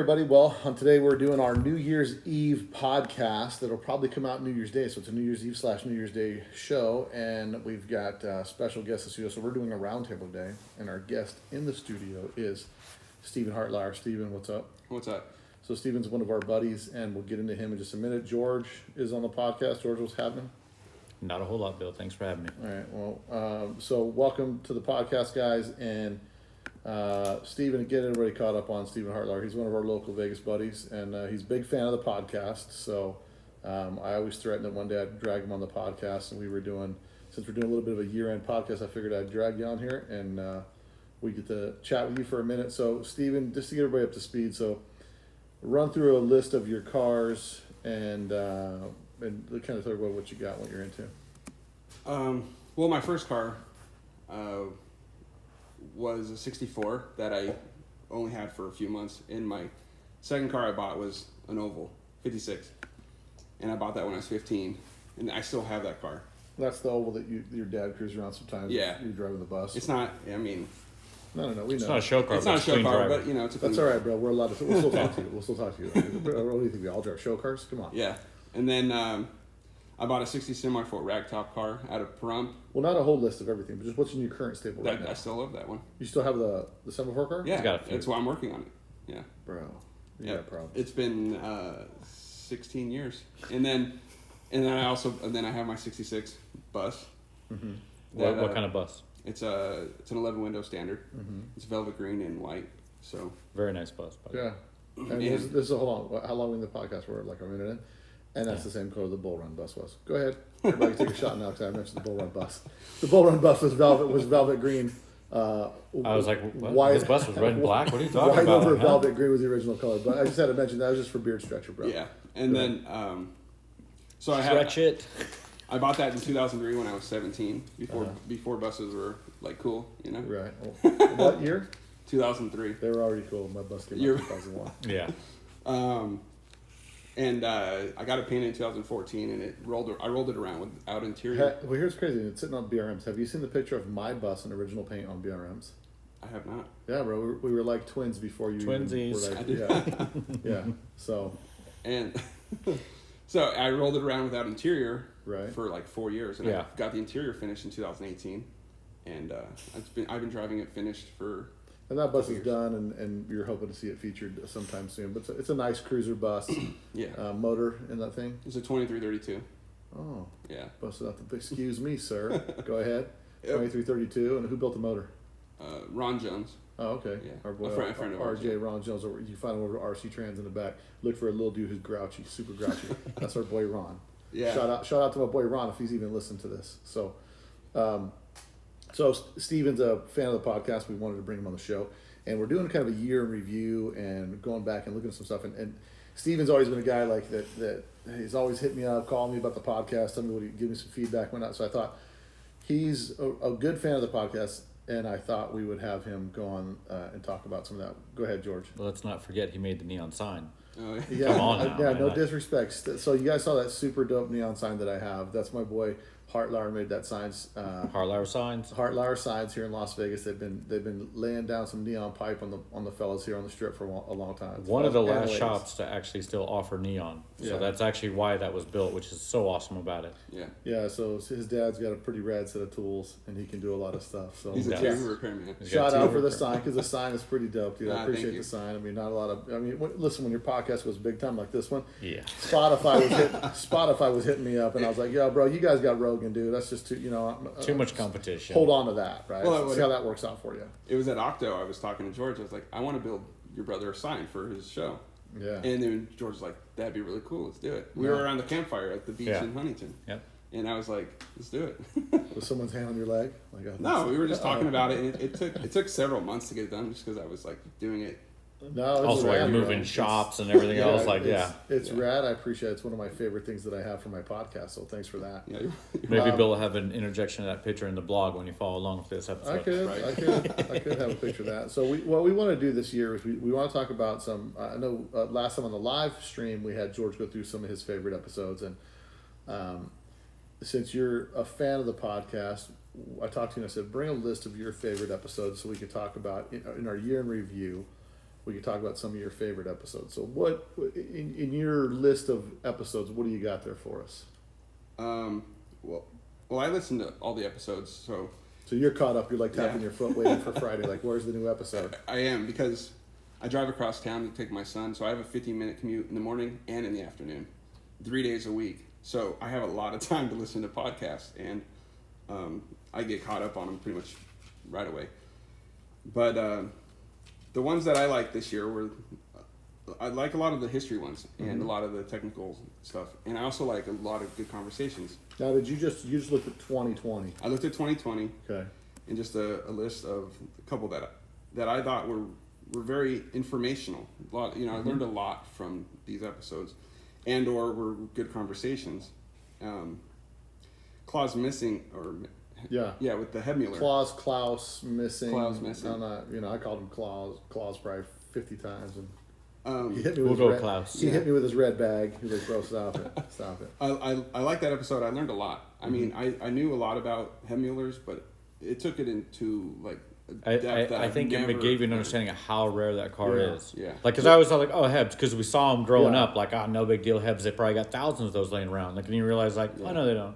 everybody. Well, today we're doing our New Year's Eve podcast that'll probably come out New Year's Day. So it's a New Year's Eve / New Year's Day show, and we've got special guests in the studio. So we're doing a roundtable day, and our guest in the studio is Stephen Hartlar. Stephen, what's up? What's up? So Stephen's one of our buddies, and we'll get into him in just a minute. George is on the podcast. George, what's happening? Not a whole lot, Bill. Thanks for having me. All right. Well, so welcome to the podcast, guys, and Stephen, get everybody caught up on Stephen Hartlar. He's one of our local Vegas buddies, and he's a big fan of the podcast. So I always threatened that one day I'd drag him on the podcast, and since we're doing a little bit of a year-end podcast, I figured I'd drag you on here, and we get to chat with you for a minute. So Stephen, just to get everybody up to speed, so run through a list of your cars and kind of talk about what you got, what you're into. Well, my first car was a 64 that I only had for a few months. And my second car I bought was an Oval 56, and I bought that when I was 15, and I still have that car. That's the Oval that your dad cruised around sometimes. Yeah, you're driving the bus. It's not. I mean, no. We know it's not a show car. It's not a show car, but you know, it's a. That's all right, bro. We're allowed to. We'll still talk to you. What do you think? We all drive show cars? Come on. Yeah, and then I bought a 60 semi-foot ragtop car out of Pahrump. Well, not a whole list of everything, but just what's in your current stable right now. I still love that one. You still have the semaphore car? Yeah, that's why I'm working on it. Yeah, bro. Yeah, problem. It's been 16 years, and then I have my 66 bus. Mm-hmm. What kind of bus? It's an 11 window standard. Mm-hmm. It's velvet green and white. So very nice bus. Yeah. And this is hold on. How long in the podcast we're like a minute in? And that's the same color the Bull Run bus was. Go ahead. Everybody take a shot now because I mentioned the Bull Run bus. The Bull Run bus was velvet green. I was like, what? White, this bus was red and black? What are you talking white about? White over velvet green was the original color. But I just had to mention that was just for beard stretcher, bro. Yeah. And then, so I Stretch it. I bought that in 2003 when I was 17, before buses were like cool, you know? Right. What year? 2003. They were already cool. My bus came out in 2001. Yeah. And I got it painted in 2014, and I rolled it around without interior. Well, here's crazy. It's sitting on BRMs. Have you seen the picture of my bus in original paint on BRMs? I have not. Yeah, bro. We were like twins before you. Twinsies. Yeah. So. And so I rolled it around without interior right. for like 4 years, and I got the interior finished in 2018, and I've been driving it finished for. And that bus is done, and you're hoping to see it featured sometime soon. But it's a nice cruiser bus. Yeah. Motor in that thing? It's a 2332. Oh. Yeah. Busted out the. Excuse me, sir. Go ahead. 2332. And who built the motor? Ron Jones. Oh, okay. Yeah. Our boy, a friend of ours. RJ Ron Jones. You find him over to RC Trans in the back. Look for a little dude who's grouchy, super grouchy. That's our boy Ron. Yeah. Shout out to my boy Ron if he's even listened to this. So, Steven's a fan of the podcast. We wanted to bring him on the show. And we're doing kind of a year in review and going back and looking at some stuff. And Steven's always been a guy like that he's always hit me up, calling me about the podcast, tell me what he give me some feedback, whatnot. So I thought he's a good fan of the podcast, and I thought we would have him go on and talk about some of that. Go ahead, George. Well, let's not forget he made the neon sign. Oh, yeah. Come on now. Yeah, no disrespect. So you guys saw that super dope neon sign that I have. That's my boy Hartlar made that signs. Hartlar signs. Hartlar signs here in Las Vegas. They've been laying down some neon pipe on the fellas here on the strip for a long time. One of the last shops to actually still offer neon. So that's actually why that was built, which is so awesome about it. Yeah. Yeah. So his dad's got a pretty rad set of tools, and he can do a lot of stuff. So he's a TV repairman. Shout out for the sign, because the sign is pretty dope, dude. I appreciate the sign. I mean, not a lot of. I mean, listen, when your podcast goes big time like this one, Spotify was hitting me up, and I was like, "Yo, bro, you guys got Rogan, dude. That's just too much competition. Hold on to that, right? Well, see how that works out for you." It was at Octo. I was talking to George. I was like, "I want to build your brother a sign for his show." Yeah. And then George was like, "That'd be really cool. Let's do it." We were around the campfire at the beach in Huntington. Yep. And I was like, "Let's do it." Was someone's hand on your leg? No, we were just talking about it, and it took several months to get it done, just because I was like doing it. No, also, while you're moving shops and everything else, it's rad. I appreciate it. It's one of my favorite things that I have for my podcast. So thanks for that. Yeah, maybe Bill will have an interjection of that picture in the blog when you follow along with this episode. I could have a picture of that. So what we want to do this year is we want to talk about some. I know last time on the live stream we had George go through some of his favorite episodes, and since you're a fan of the podcast, I talked to you and I said bring a list of your favorite episodes so we could talk about in our year in review. we can talk about some of your favorite episodes. So what, in your list of episodes, what do you got there for us? Well, I listened to all the episodes, so you're caught up. You're like tapping your foot waiting for Friday. Like, where's the new episode? I am, because I drive across town to take my son, so I have a 15-minute commute in the morning and in the afternoon, 3 days a week. So I have a lot of time to listen to podcasts, and I get caught up on them pretty much right away. But the ones that I liked this year were, I like a lot of the history ones and a lot of the technical stuff, and I also like a lot of good conversations. Now, you just looked at 2020? I looked at 2020. Okay. And just a list of a couple that I thought were very informational. A lot, I learned a lot from these episodes, and or were good conversations. Claus missing, or with the Hebmuller. Klaus missing. Klaus missing. I called him Klaus probably 50 times, and he hit me We'll with go his Klaus. He hit me with his red bag. He was like, "Bro, stop it." I like that episode. I learned a lot. I mean, I knew a lot about Hebmullers, but it took it into like a depth that I think it gave you an understanding of how rare that car is. Yeah. Like, because I always thought, like, oh, Hebs, because we saw them growing up, like, oh, no big deal, Hebs. They probably got thousands of those laying around. Like, and you realize, like, oh, no, they don't.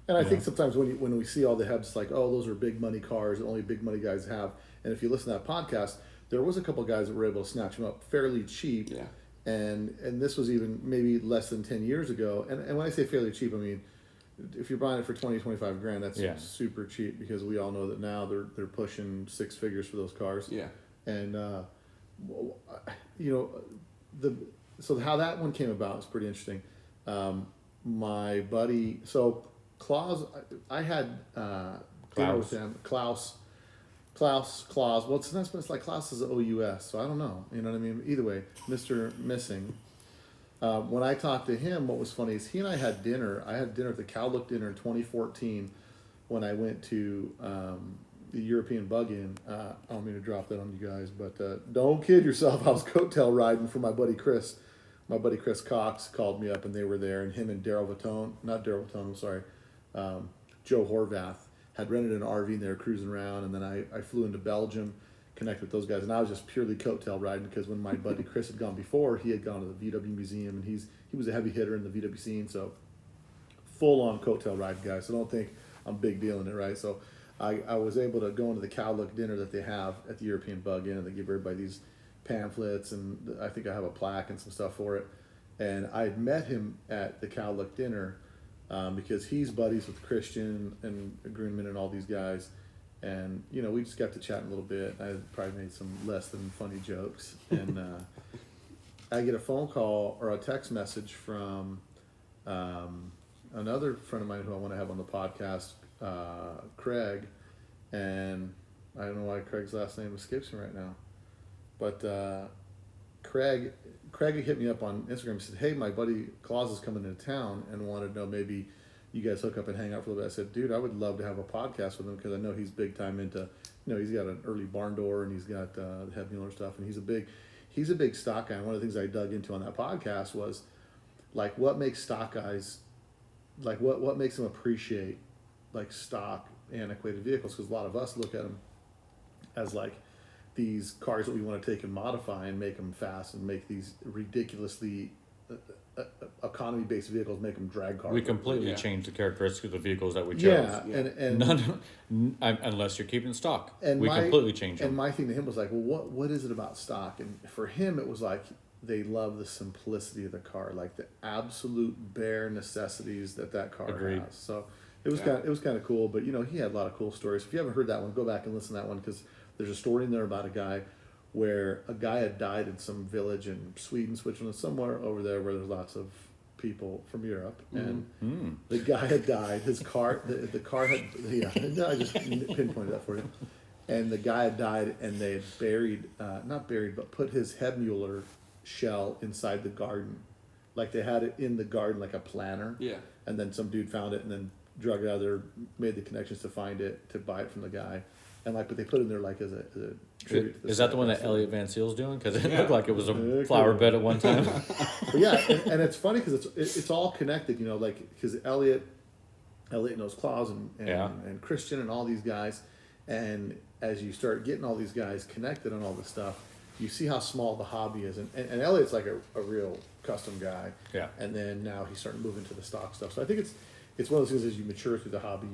And I think sometimes when we see all the Hebs, like, oh, those are big money cars that only big money guys have. And if you listen to that podcast, there was a couple guys that were able to snatch them up fairly cheap. Yeah. And this was even maybe less than 10 years ago. And when I say fairly cheap, I mean, if you're buying it for 20, 25 grand, that's super cheap, because we all know that now they're pushing six figures for those cars. Yeah. And, so how that one came about is pretty interesting. My buddy, so Klaus, I had dinner with him. Klaus. Well, it's like Klaus is OUS, so I don't know. You know what I mean? Either way, Mr. Missing. When I talked to him, what was funny is he and I had dinner. I had dinner at the Cowlook dinner in 2014 when I went to the European Bug-In. I don't mean to drop that on you guys, but don't kid yourself. I was coattail riding for my buddy Chris. My buddy Chris Cox called me up, and they were there, and him and Joe Horvath had rented an RV, and they were cruising around, and then I flew into Belgium, connected with those guys, and I was just purely coattail riding, because when my buddy Chris had gone before, he had gone to the VW museum, and he was a heavy hitter in the VW scene, so full on coattail riding guy. So don't think I'm big dealing it, right? So I was able to go into the Cowlook dinner that they have at the European Bug-In, and they give everybody these pamphlets, and I think I have a plaque and some stuff for it. And I had met him at the Cowlook dinner because he's buddies with Christian and Greenman and all these guys. And, we just got to chatting a little bit. I probably made some less than funny jokes. And I get a phone call or a text message from another friend of mine who I want to have on the podcast, Craig. And I don't know why Craig's last name escapes me right now. But Craig hit me up on Instagram and said, "Hey, my buddy Klaus is coming into town and wanted to know maybe you guys hook up and hang out for a little bit." I said, "Dude, I would love to have a podcast with him, because I know he's big time into, he's got an early barn door, and he's got the Hebmuller stuff, and he's a big stock guy." And one of the things I dug into on that podcast was like what makes stock guys, like what makes them appreciate like stock antiquated vehicles, because a lot of us look at them as like these cars that we want to take and modify and make them fast and make these ridiculously economy-based vehicles, make them drag cars. We completely change the characteristics of the vehicles that we chose. Yeah. And unless you're keeping stock, and we completely change them. And my thing to him was like, well, what is it about stock? And for him, it was like they love the simplicity of the car, like the absolute bare necessities that car Agreed. has. So it was kind of cool. But he had a lot of cool stories. If you haven't heard that one, go back and listen to that one, because there's a story in there about a guy where a guy had died in some village in Sweden, Switzerland, somewhere over there where there's lots of people from Europe. And the guy had died. His car, the car had, I just pinpointed that for you. And the guy had died, and they had but put his Hebmuller shell inside the garden. Like they had it in the garden like a planter. Yeah. And then some dude found it and then drug it out of there, made the connections to find it, to buy it from the guy. And but they put it in there like as a tribute to the Is that the one that Elliot Van Seal's doing? Because it looked like it was a Yeah, flower cool. bed at one time. But yeah, and it's funny because it's all connected, because Elliot knows Klaus and Christian and all these guys, and as you start getting all these guys connected on all this stuff, you see how small the hobby is, and Elliot's like a real custom guy. Yeah. And then now he's starting to move into the stock stuff. So I think it's one of those things as you mature through the hobby,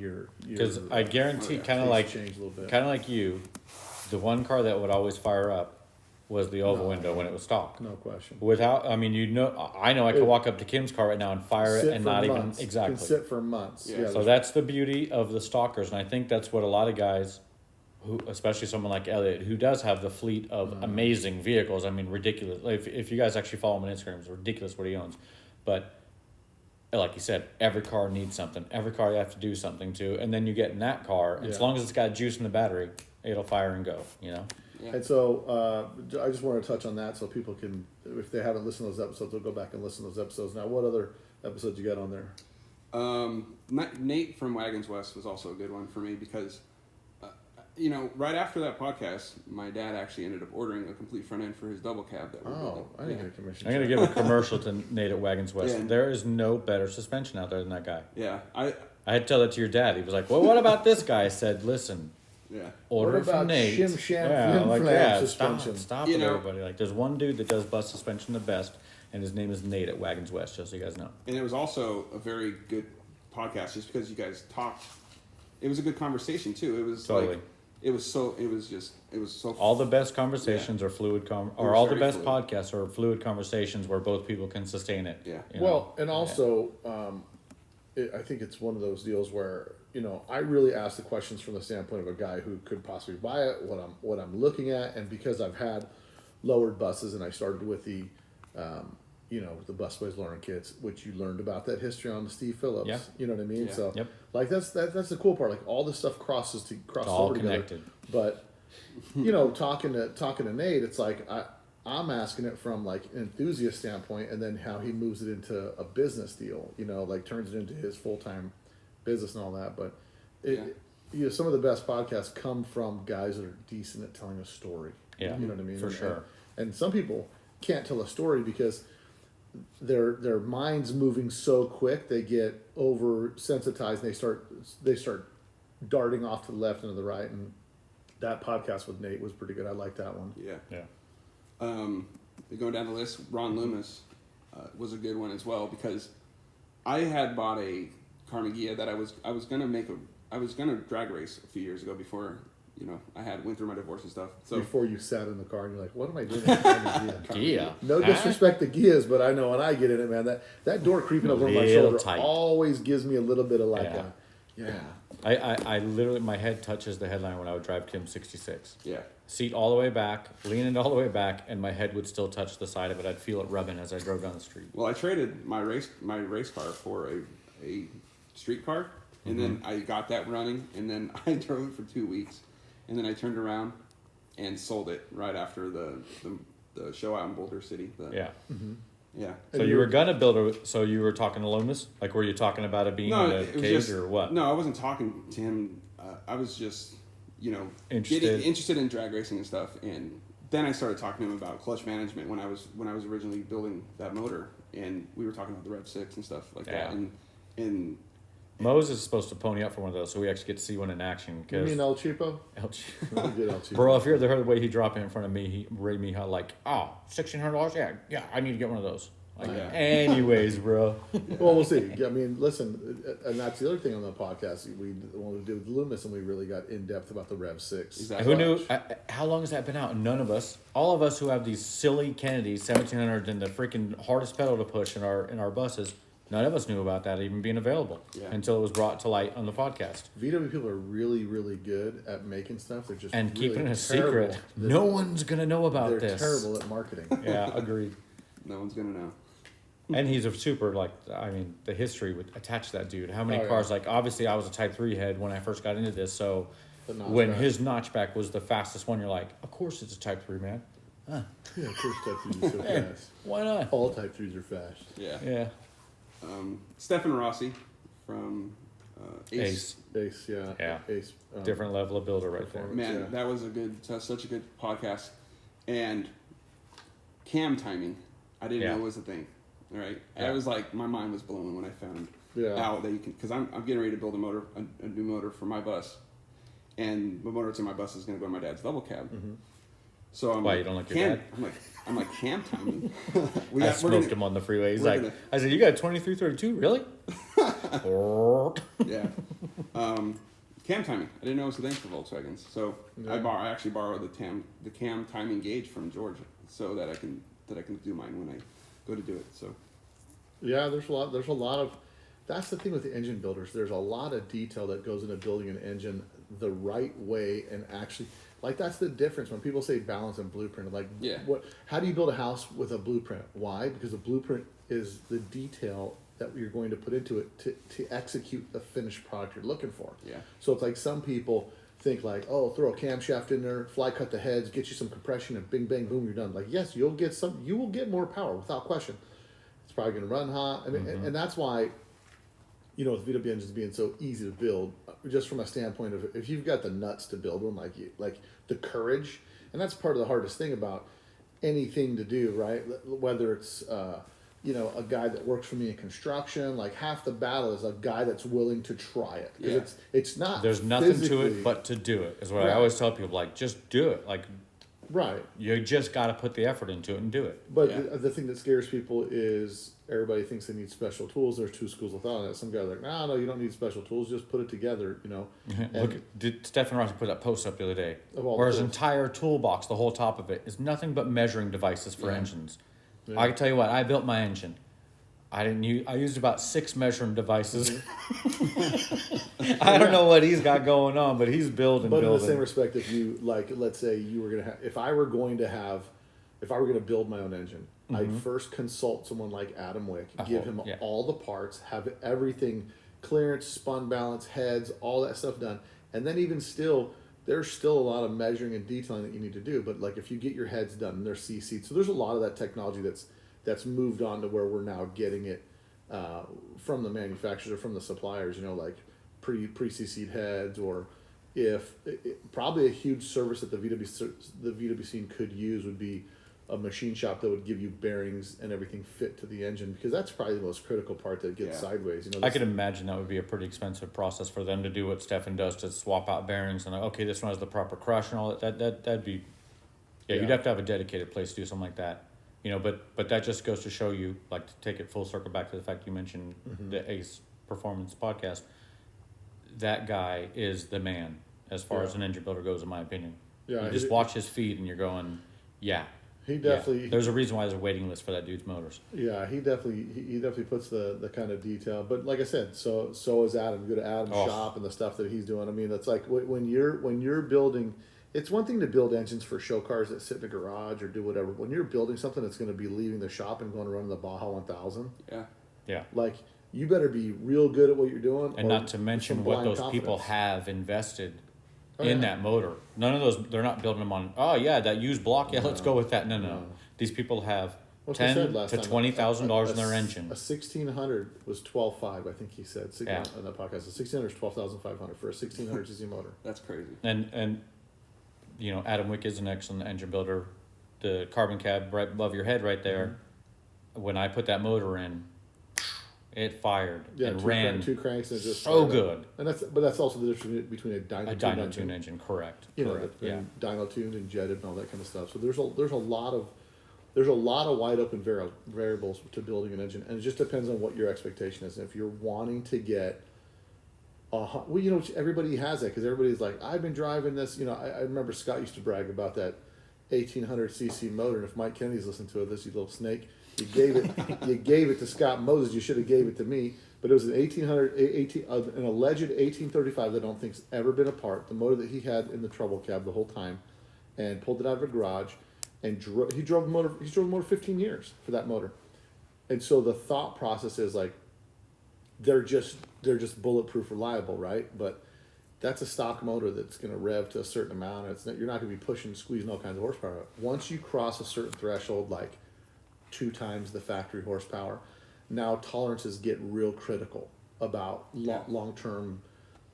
Because I guarantee, kind of change a little bit. like you, the one car that would always fire up was the oval window when it was stock. No question. Without, I mean, I know I could walk up to Kim's car right now and fire it Sit and for not months. even exactly. Can sit for months. Yeah. So that's the beauty of the stalkers, and I think that's what a lot of guys, who, especially someone like Elliot, who does have the fleet of amazing vehicles. I mean, ridiculous. If you guys actually follow him on Instagram, it's ridiculous what he owns. But like you said, every car needs something. Every car you have to do something to, and then you get in that car, and as long as it's got juice in the battery, it'll fire and go. You know. Yeah. And so I just want to touch on that so people can, if they haven't listened to those episodes, they'll go back and listen to those episodes. Now, what other episodes you got on there? Nate from Wagons West was also a good one for me because, right after that podcast, my dad actually ended up ordering a complete front end for his double cab that we're building. I didn't get a commission. I'm gonna give a commercial to Nate at Wagons West. Yeah. There is no better suspension out there than that guy. Yeah, I had to tell that to your dad. He was like, "Well, what about this guy?" I said, "Listen, yeah. order What it from about Nate." shim sham flim flam suspension? Stop You it, know- everybody. Like, there's one dude that does bus suspension the best, and his name is Nate at Wagons West. Just so you guys know. And it was also a very good podcast just because you guys talked. It was a good conversation too. It was Totally. like it was so All the best conversations are fluid, or all the very best fluid. podcasts are fluid conversations where both people can sustain it. Yeah. you know? Well, and also, I think it's one of those deals where I really ask the questions from the standpoint of a guy who could possibly buy it, what I'm looking at, and because I've had lowered buses, and I started with the the Busways Lowering Kits, which you learned about that history on the Steve Phillips. Yeah. You know what I mean? Yeah. So Yep. like that's the cool part. Like all this stuff crosses all over connected. together. But talking to Nate, it's like I'm asking it from like an enthusiast standpoint, and then how he moves it into a business deal. Like turns it into his full-time business and all that. But some of the best podcasts come from guys that are decent at telling a story. Yeah, You know what I mean? for sure. And some people can't tell a story because their mind's moving so quick, they get oversensitized, and they start darting off to the left and to the right. And that podcast with Nate was pretty good. I like that one. Yeah. Yeah. Going down the list, Ron Loomis was a good one as well because I had bought a Carnegie that I was gonna drag race a few years ago before I went through my divorce and stuff. So Before you sat in the car and you're like, what am I doing? Yeah. No disrespect to Gias, but I know when I get in it, man, that door creeping over my Little shoulder tight. always gives me a little bit of like Yeah. I literally, my head touches the headliner when I would drive Kim 66. yeah. Seat all the way back, leaning all the way back, and my head would still touch the side of it. I'd feel it rubbing as I drove down the street. Well, I traded my race car for a street car, and then I got that running, and then I drove it for 2 weeks, and then I turned around and sold it right after the show out in Boulder City. Yeah. Yeah. So you were gonna build so you were talking to Loomis? Like, were you talking about it being in a it was cage or what? No, I wasn't talking to him. I was just, Interested in drag racing and stuff. And then I started talking to him about clutch management when I was originally building that motor, and we were talking about the Rev 6 and stuff like that. And Mose is supposed to pony up for one of those, so we actually get to see one in action. You mean El Cheapo? Really good El Cheapo. Bro, if you ever heard the way he dropped it in front of me, he rated me how like, $1,600? Yeah, I need to get one of those. Like, Yeah. anyways, bro. Well, we'll see. I mean, listen, and that's the other thing on the podcast. When we did with Loomis, and we really got in depth about the Rev 6. Exactly. Who knew? How long has that been out? And none of us, all of us who have these silly Kennedys, 1700s, and the freaking hardest pedal to push in our buses, none of us knew about that even being available until it was brought to light on the podcast. VW people are really, really good at making stuff. They're just And really keeping it a terrible. secret. No one's gonna know about They're this. terrible at marketing. Yeah, agreed. no one's gonna know. And he's a super, the history would attach that dude. How many Oh, yeah. cars, obviously I was a Type 3 head when I first got into this, so The when notchback. his notchback was the fastest one, you're like, of course it's a Type 3, man. Yeah, of course Type 3s are so fast. Why not? All Type 3s are fast. Yeah. Yeah. Stefan Rossi from Ace. Ace, yeah. Yeah. Ace. Different level of builder right there. performance. Man, Yeah. that was such a good podcast. And cam timing, I didn't know was a thing. All right, Yeah. I was like, my mind was blown when I found Yeah. out that you can, because I'm getting ready to build a new motor for my bus, and the motor to my bus is going to go to my dad's double cab. So I'm Why, like, you don't like your cam, dad? I'm like cam timing. I smoked him on the freeway. He's like, I said, you got a 2332, really? Yeah. Cam timing. I didn't know it was a thing for Volkswagens. So I actually borrowed the cam timing gauge from George so that I can do mine when I go to do it. So Yeah, there's a lot of, that's the thing with the engine builders. There's a lot of detail that goes into building an engine the right way, and actually, like, that's the difference when people say balance and blueprint. Like, how do you build a house with a blueprint? Why? Because the blueprint is the detail that you're going to put into it to execute the finished product you're looking for. Yeah. So it's like some people think like, oh, throw a camshaft in there, fly cut the heads, get you some compression, and bing, bang, boom, you're done. Like, yes, you will get more power without question. It's probably going to run hot. I mean, and that's why, you know, with VW engines being so easy to build, just from a standpoint of if you've got the nuts to build one, like the courage, and that's part of the hardest thing about anything to do, right? Whether it's, you know, a guy that works for me in construction, like half the battle is a guy that's willing to try it. Yeah. It's not. There's nothing to it but to do it, is what I always tell people. Like, just do it. Like, right. You just got to put the effort into it and do it. But the thing that scares people is everybody thinks they need special tools. There's two schools of thought on that. Some guys are like, no, you don't need special tools. Just put it together, you know. Did Stephen Rossi put that post up the other day? Of Where his entire toolbox, the whole top of it, is nothing but measuring devices for engines. Yeah. I can tell you what, I built my engine. I used about 6 measuring devices. I don't know what he's got going on, but he's building. But in the same respect, if you, like, let's say you were gonna have, if I were going to build my own engine, I'd first consult someone like Adam Wick, give him all the parts, have everything, clearance, spun balance, heads, all that stuff done, and then even still, there's still a lot of measuring and detailing that you need to do. But like if you get your heads done, and they're CC'd, so there's a lot of that technology that's moved on to where we're now getting it from the manufacturers or from the suppliers, you know, like pre-CC'd heads, or probably a huge service that the VW scene could use would be a machine shop that would give you bearings and everything fit to the engine, because that's probably the most critical part that gets sideways. You know, I could imagine that would be a pretty expensive process for them to do what Stefan does, to swap out bearings and like, okay, this one has the proper crush and all that. That'd be, you'd have to have a dedicated place to do something like that. You know, but that just goes to show you, like, to take it full circle back to the fact you mentioned the Ace Performance podcast. That guy is the man as far as an engine builder goes, in my opinion. Yeah, you just watch his feed and you're going, he definitely. There's a reason why there's a waiting list for that dude's motors. Yeah, he definitely puts the kind of detail. But like I said, so is Adam. You go to Adam's shop and the stuff that he's doing. I mean, it's like when you're building. It's one thing to build engines for show cars that sit in a garage or do whatever. When you're building something that's going to be leaving the shop and going to run the Baja 1000, like, you better be real good at what you're doing. And not to mention what those people have invested in that motor. None of those, they're not building them on, that used block, let's go with that. No. These people have $10,000 to $20,000 in their engine. A 1600 was $12,500, I think he said on that podcast. A 1600 is $12,500 for a 1600 cc motor. That's crazy. And you know, Adam Wick is an excellent engine builder. The carbon cab right above your head right there, when I put that motor in, it fired and ran two cranks and just so good. And that's also the difference between a dyno tuned engine, correct? You correct. know, dyno tuned and jetted and all that kind of stuff. So there's a lot of wide open variables to building an engine, and it just depends on what your expectation is. And if you're wanting to get well, you know, everybody has that, because everybody's like, I've been driving this. You know, I remember Scott used to brag about that 1800 cc motor, and if Mike Kennedy's listening to this, you little snake, you gave it to Scott Moses. You should have gave it to me. But it was an an alleged 1835 that I don't think's ever been apart. The motor that he had in the treble cab the whole time, and pulled it out of a garage, and he drove the motor 15 years for that motor. And so the thought process is like, they're just bulletproof, reliable, right? But that's a stock motor that's going to rev to a certain amount. You're not going to be squeezing all kinds of horsepower out. Once you cross a certain threshold, like 2 times the factory horsepower, now tolerances get real critical about long-term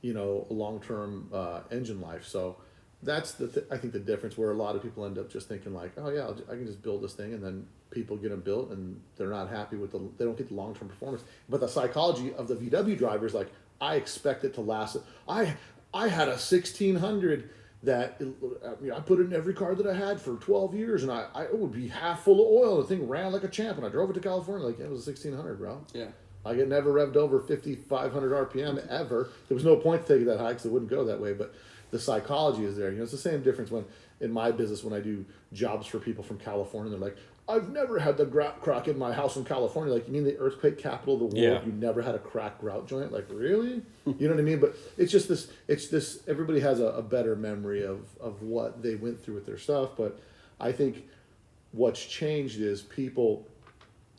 engine life. So that's I think the difference, where a lot of people end up just thinking like, oh yeah, I can just build this thing, and then people get them built and they're not happy with they don't get the long-term performance. But the psychology of the VW driver is like, I expect it to last. I had a 1600 that I put it in every car that I had for 12 years, and it would be half full of oil. The thing ran like a champ, and I drove it to California like it was 1600, bro. Yeah. Like it never revved over 5,500 RPM ever. There was no point to take it that high because it wouldn't go that way. But the psychology is there. You know, it's the same difference when in my business when I do jobs for people from California. They're like, I've never had the grout crack in my house in California. Like, you mean the earthquake capital of the world? Yeah. You never had a cracked grout joint? Like, really? You know what I mean? But it's just this. It's this. Everybody has a better memory of what they went through with their stuff. But I think what's changed is people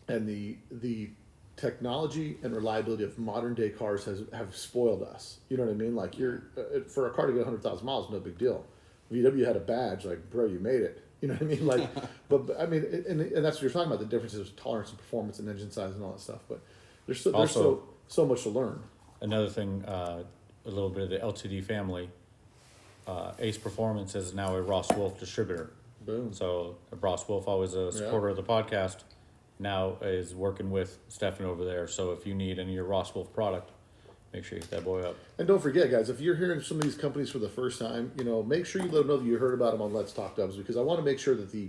and the technology and reliability of modern day cars have spoiled us. You know what I mean? Like for a car to get 100,000 miles, no big deal. VW had a badge, like, bro, you made it. You know what I mean? Like, but I mean, and that's what you're talking about, the differences of tolerance and performance and engine size and all that stuff. But there's so much to learn. Another thing, a little bit of the LTD family, Ace Performance is now a Ross Wolf distributor. Boom. So Ross Wolf, always a supporter of the podcast, now is working with Stefan over there. So if you need any of your Ross Wolf product, make sure you hit that boy up. And don't forget, guys, if you're hearing some of these companies for the first time, you know, make sure you let them know that you heard about them on Let's Talk Dubs, because I want to make sure that the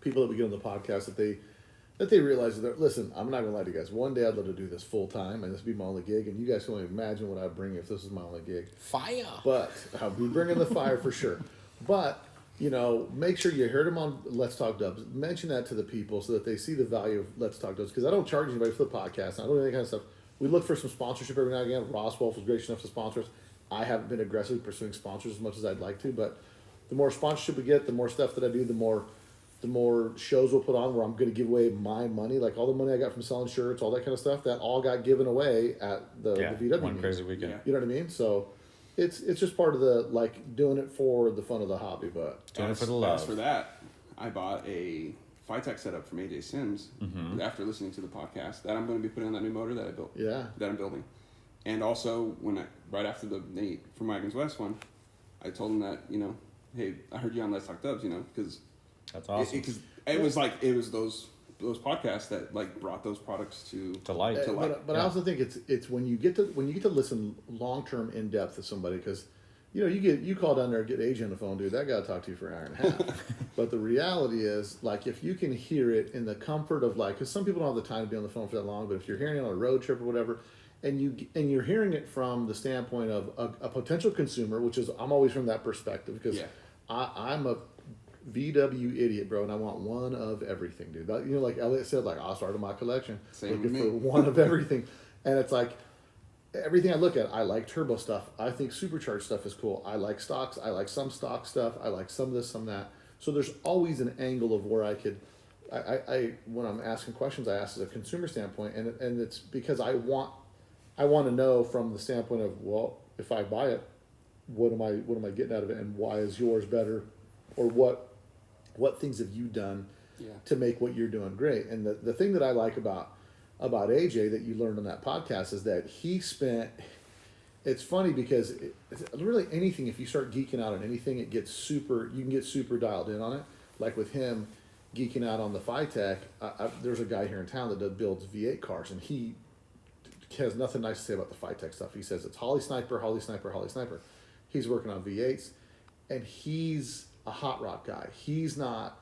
people that we get on the podcast, that they realize that, listen, I'm not going to lie to you guys. One day I'd love to do this full time and this be my only gig, and you guys can only imagine what I'd bring if this was my only gig. Fire! But I'll be bringing the fire for sure. But, you know, make sure you heard them on Let's Talk Dubs. Mention that to the people so that they see the value of Let's Talk Dubs, because I don't charge anybody for the podcast. I don't do any kind of stuff. We look for some sponsorship every now and again. Ross Wolf was gracious enough to sponsor us. I haven't been aggressively pursuing sponsors as much as I'd like to, but the more sponsorship we get, the more stuff that I do, the more shows we'll put on where I'm going to give away my money, like all the money I got from selling shirts, all that kind of stuff. That all got given away at the VW one meeting. crazy weekend. Yeah. You know what I mean? So it's just part of the, like, doing it for the fun of the hobby. But Doing it for the love. As for that, I bought a Phytech setup from AJ Sims after listening to the podcast that I'm going to be putting on that new motor that I built. Yeah. That I'm building. And also, right after the Nate from Wagons West one, I told him that, you know, hey, I heard you on Let's Talk Dubs, you know, because That's awesome. it was those podcasts that, like, brought those products to light. But I also think it's when you get to listen long term in depth to somebody, because you know you call down there and get AJ on the phone, dude. That guy will talk to you for an hour and a half. But the reality is, like, if you can hear it in the comfort of, like, because some people don't have the time to be on the phone for that long, but if you're hearing it on a road trip or whatever, and you're hearing it from the standpoint of a potential consumer, which is, I'm always from that perspective, because I'm a VW idiot, bro, and I want one of everything, dude. You know, like Elliot said, like, I'll start my collection looking for one of everything, and it's like everything I look at. I like turbo stuff. I think supercharged stuff is cool. I like stocks. I like some stock stuff. I like some of this, some of that. So there's always an angle of where I could. I when I'm asking questions, I ask as a consumer standpoint, and it's because I want to know from the standpoint of, well, if I buy it, what am I getting out of it, and why is yours better, or what things have you done to make what you're doing great? And the thing that I like about AJ that you learned on that podcast is that he spent. It's funny because it's really anything, if you start geeking out on anything, you can get super dialed in on it. Like with him geeking out on the Phytech, there's a guy here in town that builds V8 cars, and he has nothing nice to say about the Phytech stuff. He says it's Holly Sniper, Holly Sniper, Holly Sniper. He's working on V8s, and he's a hot rod guy. He's not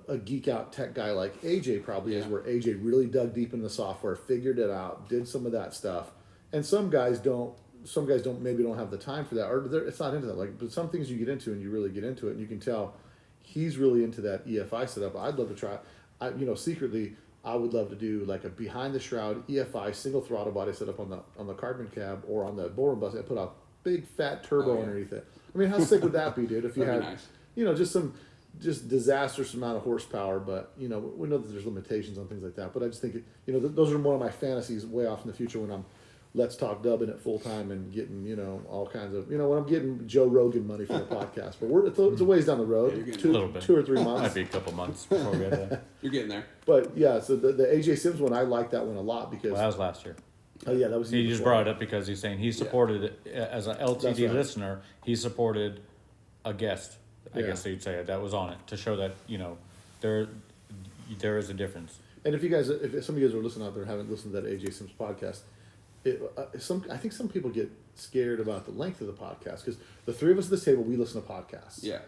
a geek out tech guy like AJ probably is, where AJ really dug deep into the software, figured it out, did some of that stuff. And some guys don't maybe don't have the time for that, or it's not into that. Like, but some things you get into and you really get into it, and you can tell he's really into that EFI setup. I'd love to try. Secretly, I would love to do like a behind the shroud EFI single throttle body setup on the carbon cab or on the Boring bus, and put a big fat turbo underneath it. I mean, how sick would that be, dude? If you had, nice. Just disastrous amount of horsepower, but we know that there's limitations on things like that. But I just think those are one of my fantasies way off in the future when I'm Let's Talk Dubbing it full time and getting all kinds of when I'm getting Joe Rogan money for the podcast. But it's a ways down the road, a little bit. 2 or 3 months. Might be a couple months before we get there. You're getting there. But yeah, so the AJ Sims one, I like that one a lot because that was last year. Oh yeah, that was. He just brought it up because he's saying he supported as an LTD listener. He supported a guest. I guess you'd say that was on it to show that there is a difference. And if some of you guys are listening out there and haven't listened to that AJ Sims podcast, I think some people get scared about the length of the podcast because the three of us at this table, we listen to podcasts. Yeah.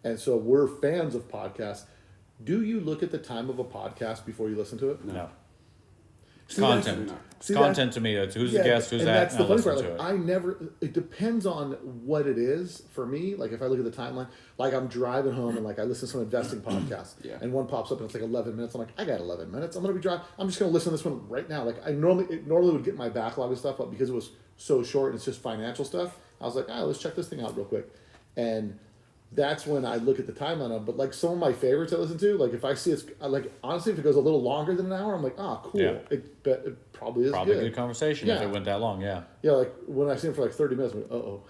And so we're fans of podcasts. Do you look at the time of a podcast before you listen to it? No. See, Content. that's- It's see, content to me. It's who's the guest, who's and that, that's and the I'll funny listen part. to Like, it. I never. It depends on what it is for me. Like if I look at the timeline, like I'm driving home and like I listen to some investing podcast, Yeah. and one pops up and it's like 11 minutes. I'm like, I got 11 minutes. I'm gonna be driving. I'm just gonna listen to this one right now. Like it normally would get my backlog of stuff, but because it was so short and it's just financial stuff, I was like, let's check this thing out real quick, and that's when I look at the timeline of. But like some of my favorites I listen to, like if I see it's like honestly, if it goes a little longer than an hour, I'm like, cool. Yeah. It probably is Probably good. a good conversation if Yeah. it went that long, yeah. Yeah, like when I see him for like 30 minutes, I'm like,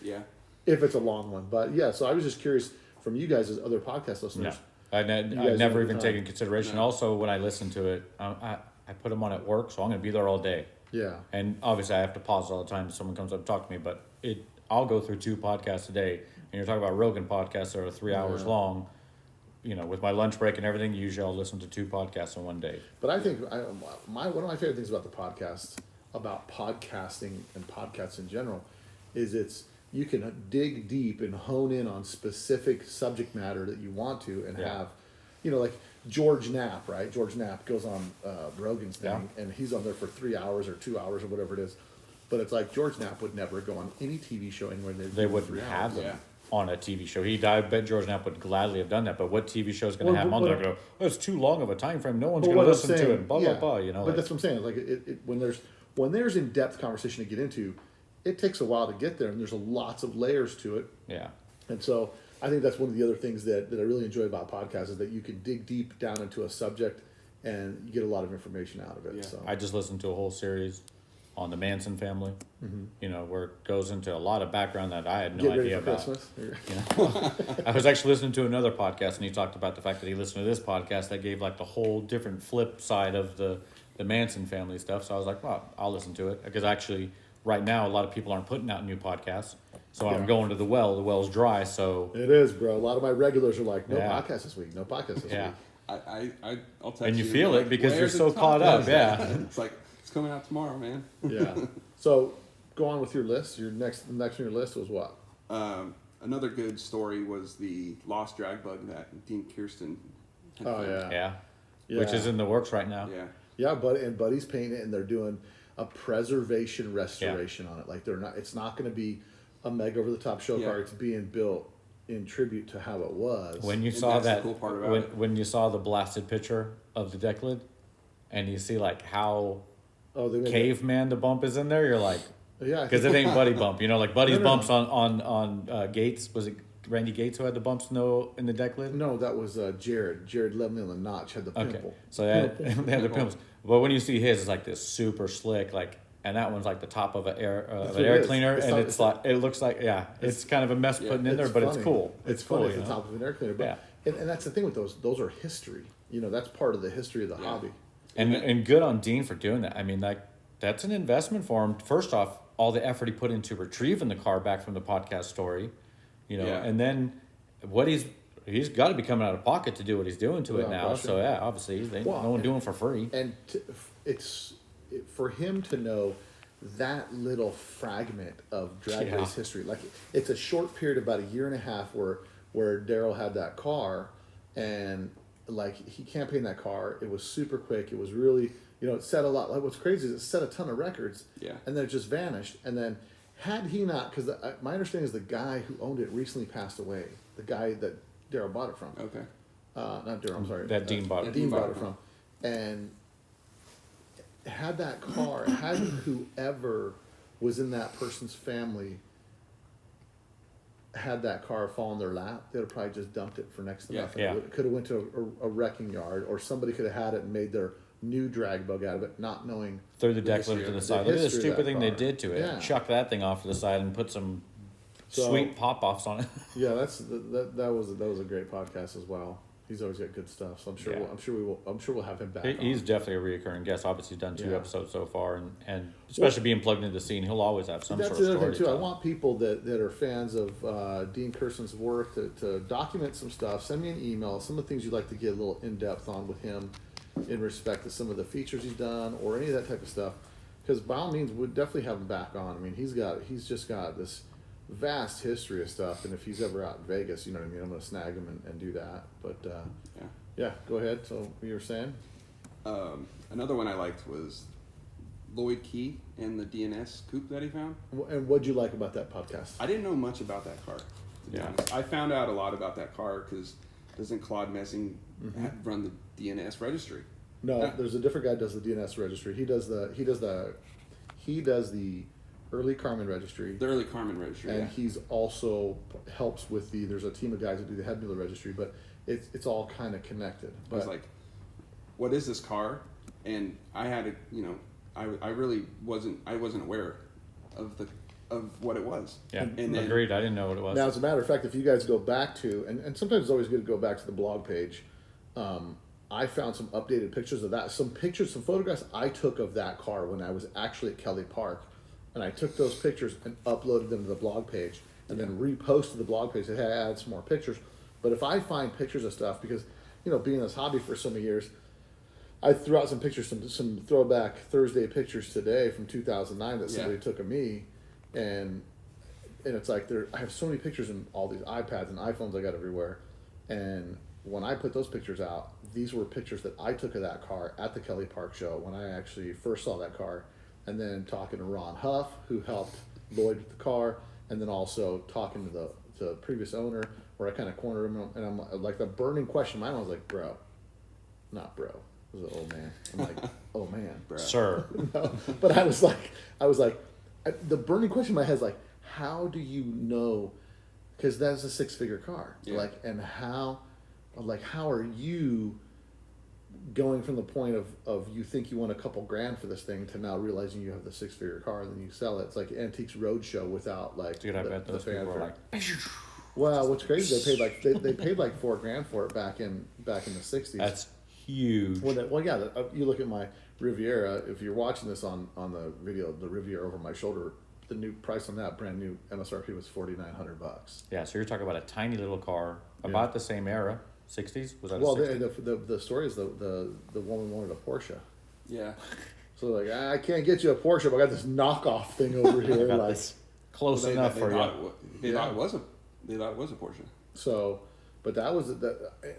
Yeah. if it's a long one. But yeah, so I was just curious from you guys as other podcast listeners. No. I've guys never have even time. taken consideration. No. Also, when I listen to it, I put them on at work, so I'm going to be there all day. Yeah. And obviously, I have to pause all the time if someone comes up and talk to me. But I'll go through 2 podcasts a day. And you're talking about Rogan podcasts that are 3 hours Yeah. long. With my lunch break and everything, usually I'll listen to 2 podcasts in one day. But I think one of my favorite things about the podcast, about podcasting and podcasts in general, is you can dig deep and hone in on specific subject matter that you want to and Yeah. have, like George Knapp, right? George Knapp goes on Rogan's thing and he's on there for 3 hours or 2 hours or whatever it is. But it's like George Knapp would never go on any TV show anywhere near They 3 wouldn't hours. have them Yeah. on a TV show. I bet George Knapp would gladly have done that. But what TV show is going to have him on there? Go, it's too long of a time frame. No one's But going to what I'm listen to saying- it. Blah yeah, blah blah. But Like, that's what I'm saying. Like when there's in depth conversation to get into, it takes a while to get there, and there's lots of layers to it. yeah. And so I think that's one of the other things that I really enjoy about podcasts is that you can dig deep down into a subject and you get a lot of information out of it. Yeah. So I just listened to a whole series on the Manson family. Mm-hmm. Where it goes into a lot of background that I had no get ready idea for about. Christmas. I was actually listening to another podcast, and he talked about the fact that he listened to this podcast that gave like the whole different flip side of the Manson family stuff. So I was like, well, I'll listen to it because actually, right now, a lot of people aren't putting out new podcasts. So Yeah. I'm going to the well. The well's dry, so It is, bro. A lot of my regulars are like, no Yeah. podcast this week, no podcast this yeah. week. I'll text And you and feel be it because you're "Where's so the caught up, podcast?" yeah. It's like, it's coming out tomorrow, man. Yeah. So go on with your list. Your next on your list was what? Another good story was the lost drag bug that Dean Kirsten had Oh found. Yeah. Yeah. Which is in the works right now. Yeah. Yeah, Buddy's painting it, and they're doing a preservation restoration on it. Like it's not going to be a mega over the top show Yeah. car. It's being built in tribute to how it was. When you And saw that's the that, cool part about it. when you saw the blasted picture of the deck lid, and you see like how they made caveman the bump is in there, you're like, yeah, because it ain't Buddy bump, like Buddy's No, no, bumps on Gates. Was it Randy Gates who had the bumps in the deck lid? no, that was Jared. Jared Lemley on the notch had the Okay, pimple. so they had the pimples. But when you see his, it's like this super slick, and that one's like the top of an air That's an what air it is. cleaner, It's and not- it's like it looks like it's kind of a mess Yeah, putting in there, but it's funny. cool. It's cool, funny. It's you the know? top of an air cleaner. But, Yeah. and that's the thing with those are history. That's part of the history of the hobby. And good on Dean for doing that. I mean, that's an investment for him. First off, all the effort he put into retrieving the car back from the podcast story, Yeah. and then what he's got to be coming out of pocket to do what he's doing to it Without now. question. So yeah, obviously no one doing it for free. And for him to know that little fragment of drag Yeah. race history, like it's a short period, about a year and a half, where Daryl had that car, and like he campaigned that car. It was super quick. It was really, it set a lot. Like what's crazy is it set a ton of records. Yeah. And then it just vanished. And then had he not, because my understanding is the guy who owned it recently passed away. The guy that Daryl bought it from. Okay. Not Daryl. I'm sorry. That Dean bought it. Dean bought it from, and had that car, had whoever was in that person's family had that car fall in their lap, they'd have probably just dumped it for next to Yeah. nothing. Yeah. It could have went to a wrecking yard, or somebody could have had it and made their new drag bug out of it, not knowing. Threw the The deck history lid to of the it. side. The Look at the history of stupid that thing they car. did to it. Yeah. Chuck that thing off to the side and put some So- sweet pop offs on it. Yeah, that was a great podcast as well. He's always got good stuff, so I'm sure Yeah. I'm sure we'll have him back. He's on. definitely a reoccurring guest. Obviously, he's done 2 Yeah. episodes so far, and especially being plugged into the scene, he'll always have some That's sort the of other story thing too. to I tell. want people that are fans of Dean Kirsten's work to document some stuff. Send me an email. Some of the things you'd like to get a little in depth on with him, in respect to some of the features he's done or any of that type of stuff. because by all means, we'd definitely have him back on. I mean, he's just got this vast history of stuff, and if he's ever out in Vegas, you know what I mean, I'm going to snag him and do that. But yeah, go ahead. So what you were saying? Another one I liked was Lloyd Key and the DNS coupe that he found. And what'd you like about that podcast? I didn't know much about that car, to be honest. I found out a lot about that car because doesn't Claude Messing run the DNS registry? No, there's a different guy who does the DNS registry. He does the early Carmen registry. The early Carmen registry, and he's also helps with there's a team of guys that do the Hebmuller registry, but it's all kind of connected. But I was like, what is this car? And I had to, I really wasn't aware of what it was. Yeah, and agreed. I didn't know what it was. Now, as a matter of fact, if you guys go back to, and sometimes it's always good to go back to the blog page, I found some updated pictures of that. Some photographs I took of that car when I was actually at Kelly Park. And I took those pictures and uploaded them to the blog page and then reposted the blog page and added some more pictures. But if I find pictures of stuff, because, being in this hobby for so many years, I threw out some pictures, some throwback Thursday pictures today from 2009 that somebody took of me. And it's like I have so many pictures in all these iPads and iPhones I got everywhere. And when I put those pictures out, these were pictures that I took of that car at the Kelly Park show when I actually first saw that car. And then talking to Ron Huff, who helped Lloyd with the car, and then also talking to the previous owner, where I kind of cornered him, and I'm like, the burning question in my mind was like, bro, not bro, it was an old man. I'm like, oh man, bro. Sir. No, but I was like, the burning question in my head is like, how do you know? Because that's a 6-figure car, and how are you going from the point of you think you want a couple grand for this thing to now realizing you have the 6-figure car and then you sell it. It's like Antiques Roadshow without like Dude, I bet those people are like, well, what's crazy, they paid like $4,000 for it back in the 60s. That's huge. You look at my Riviera. If you're watching this on the video, the Riviera over my shoulder, the new price on that brand new MSRP was $4,900. Yeah, so you're talking about a tiny little car about the same era. 60s? Was that well, a 60s? the story is the woman wanted a Porsche. Yeah. So like, I can't get you a Porsche, but I got this knockoff thing over here. Like, close enough for you. They thought it was a Porsche. So, but that was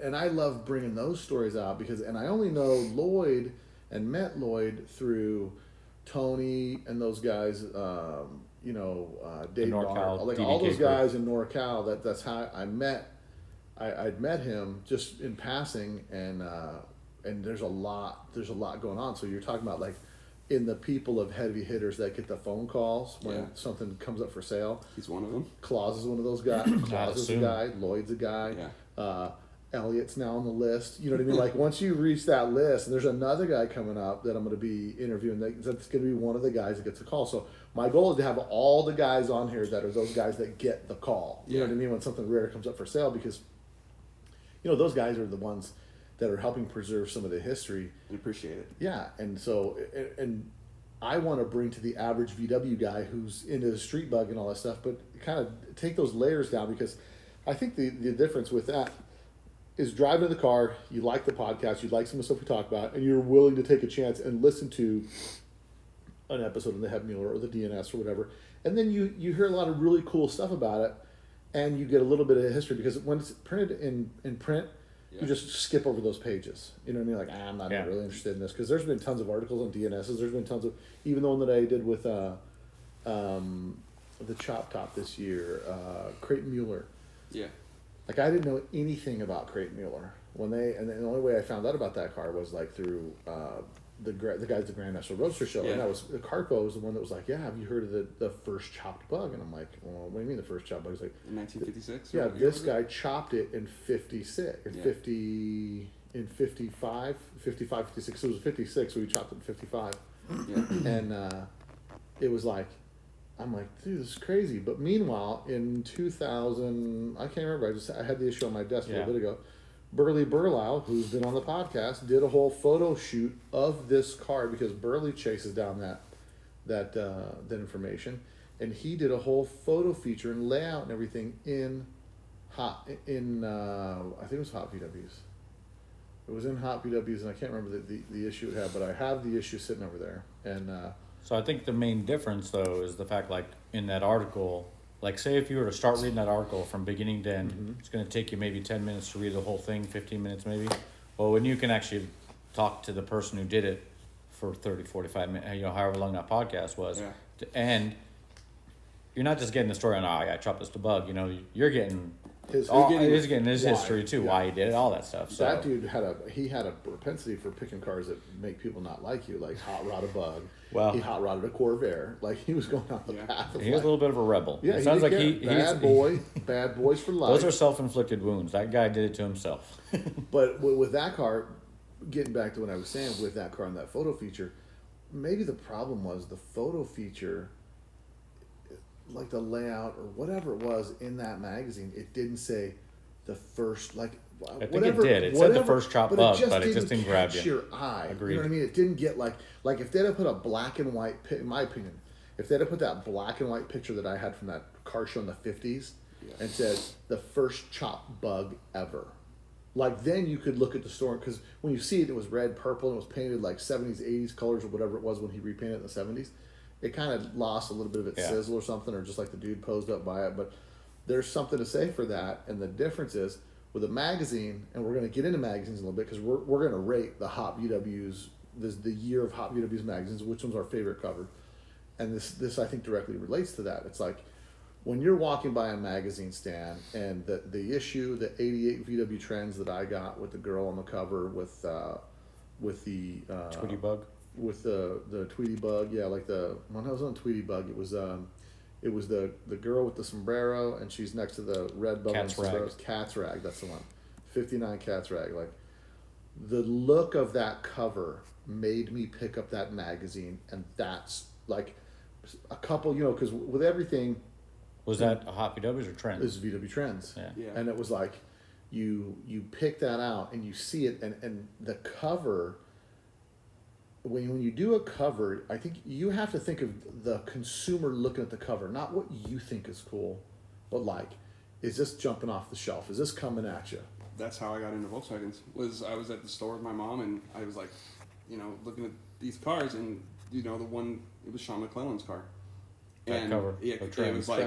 and I love bringing those stories out and I only know Lloyd and met Lloyd through Tony and those guys. Dave Barr, like all those guys in NorCal. That's how I met. I'd met him just in passing, and there's a lot going on. So you're talking about like in the people of heavy hitters that get the phone calls when something comes up for sale. He's one of them. Claus is one of those guys. Claus is a guy. Lloyd's a guy. Yeah. Elliot's now on the list. You know what I mean? Like once you reach that list, and there's another guy coming up that I'm going to be interviewing. That's going to be one of the guys that gets a call. So my goal is to have all the guys on here that are those guys that get the call. You know what I mean? When something rare comes up for sale, because those guys are the ones that are helping preserve some of the history. And appreciate it. Yeah, and so and I want to bring to the average VW guy who's into the street bug and all that stuff, but kind of take those layers down, because I think the difference with that is driving the car, you like the podcast, you like some of the stuff we talk about, and you're willing to take a chance and listen to an episode of the Hebmuller or the DNS or whatever, and then you hear a lot of really cool stuff about it, and you get a little bit of history, because when it's printed in print, you just skip over those pages. You know what I mean? Like, I'm not really interested in this, because there's been tons of articles on DNSs. There's been tons of, even the one that I did with the Chop Top this year, Creighton Mueller. Yeah. Like, I didn't know anything about Creighton Mueller and the only way I found out about that car was like through the guys at the Grand National Roadster Show, and that was Carco was the one that was like, have you heard of the first chopped bug? And I'm like, well, what do you mean the first chopped bug? He's like, in 1956. Yeah, this guy chopped it in 56, in 55, 56. So it was 56, so we chopped it in 55. Yeah. And it was like, I'm like, dude, this is crazy. But meanwhile, in 2000, I can't remember. I had the issue on my desk a little bit ago. Burley Burlow, who's been on the podcast, did a whole photo shoot of this car, because Burley chases down that information, and he did a whole photo feature and layout and everything in I think it was Hot VWs. It was in Hot VWs, and I can't remember the issue it had, but I have the issue sitting over there, and. So I think the main difference, though, is the fact, like, in that article, like, say if you were to start reading that article from beginning to end, it's going to take you maybe 10 minutes to read the whole thing, 15 minutes maybe. Well, when you can actually talk to the person who did it for 30, 45 minutes, however long that podcast was, and you're not just getting the story on, oh, I chopped this debug, you're getting his history too, why he did it, all that stuff. So that dude had a propensity for picking cars that make people not like you, like hot rod a bug. Well, he hot rodded a Corvair. Like, he was going down the path of, he was a little bit of a rebel. Yeah, it sounds like bad boys for life. Those are self-inflicted wounds. That guy did it to himself. But with that car, getting back to what I was saying, with that car and that photo feature, maybe the problem was the photo feature, like the layout or whatever it was in that magazine, it didn't say the first, like, I think it did. It said the first chop bug, but it just didn't grab you. Your eye. Agreed. You know what I mean? It didn't get like if they'd have put a black and white, in my opinion, if they'd have put that black and white picture that I had from that car show in the 50s and said the first chop bug ever, like, then you could look at the store, because when you see it, it was red, purple, and it was painted like 70s, 80s colors or whatever it was when he repainted it in the 70s. It kind of lost a little bit of its sizzle or something, or just like the dude posed up by it. But there's something to say for that. And the difference is with a magazine, and we're going to get into magazines a little bit, because we're going to rate the Hot VWs, the year of Hot VWs magazines, which one's our favorite cover. And this I think directly relates to that. It's like when you're walking by a magazine stand, and the issue, the 88 VW Trends that I got with the girl on the cover with the Tweety bug. With the Tweety bug, like when I was on Tweety bug, it was the girl with the sombrero, and she's next to the red bug. Cat's Rag, that's the one. 59 Cat's Rag. Like, the look of that cover made me pick up that magazine, and that's like a couple, because with everything. Was that a Hot VWs or Trends? This is VW Trends. Yeah. And it was like you pick that out and you see it, and the cover. When you do a cover, I think you have to think of the consumer looking at the cover, not what you think is cool, but like, is this jumping off the shelf? Is this coming at you? That's how I got into Volkswagens. I was at the store with my mom, and I was like, looking at these cars, and the one, it was Sean McClellan's car. That cover. Yeah, it was like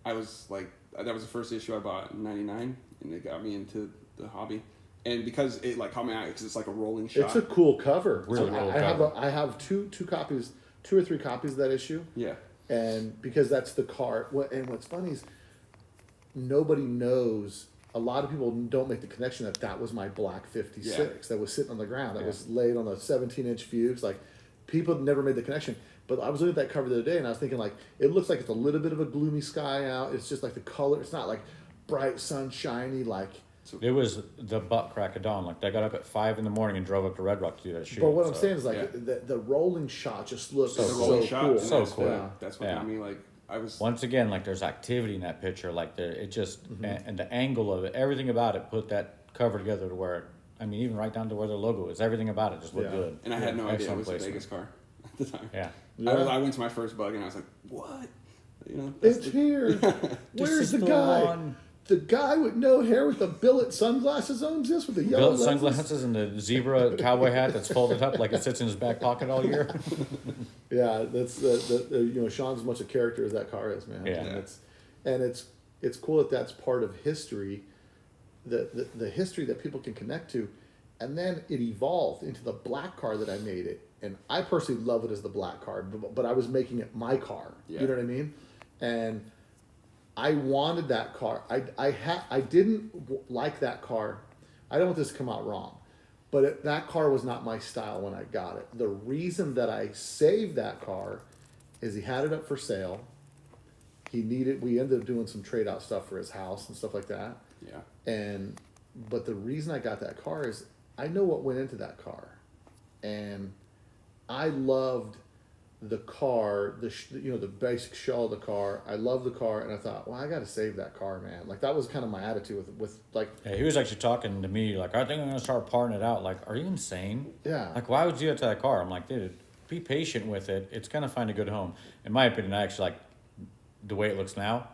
I was like, that was the first issue I bought in '99, and it got me into the hobby. And because it like caught my eye, because it's like a rolling shot. It's a cool cover. Really cool cover. I have two copies, 2 or 3 copies of that issue. Yeah. And because that's the car. And what's funny is nobody knows. A lot of people don't make the connection that was my black 56 that was sitting on the ground, that was laid on a 17-inch fuse. Like, people never made the connection. But I was looking at that cover the other day, and I was thinking, like, it looks like it's a little bit of a gloomy sky out. It's just like the color. It's not like bright, sunshiny, like. It was the butt crack of dawn. Like, they got up at 5 a.m. and drove up to Red Rock to do that shoot. But what I'm saying is, like, the rolling shot just looks so cool. So cool. Yeah. That's what got me, like, I was... Once again, like, there's activity in that picture. Like, it just... And the angle of it, everything about it put that cover together to where... even right down to where the logo is. Everything about it just looked good. And I had no idea it was a Vegas car at the time. Yeah. I went to my first bug, and I was like, what? It's here. Where's the guy? The guy with no hair with the billet sunglasses owns this with the yellow billet sunglasses and the zebra cowboy hat that's folded up like it sits in his back pocket all year. Yeah, that's Sean's as much a character as that car is, man. Yeah. And it's cool that that's part of history, the history that people can connect to, and then it evolved into the black car that I made it, and I personally love it as the black car, but I was making it my car. Yeah. You know what I mean? And I wanted that car. I didn't like that car. I don't want this to come out wrong, but that car was not my style when I got it. The reason that I saved that car is he had it up for sale. We ended up doing some trade out stuff for his house and stuff like that. Yeah. But the reason I got that car is I know what went into that car, and I loved the car, the basic shell of the car. I love the car, and I thought, well, I got to save that car, man. Like, that was kind of my attitude with like. Yeah, he was actually talking to me like, I think I'm gonna start parting it out. Like, are you insane? Yeah. Like, why would you do that to that car? I'm like, dude, be patient with it. It's gonna find a good home. In my opinion, I actually like the way it looks now.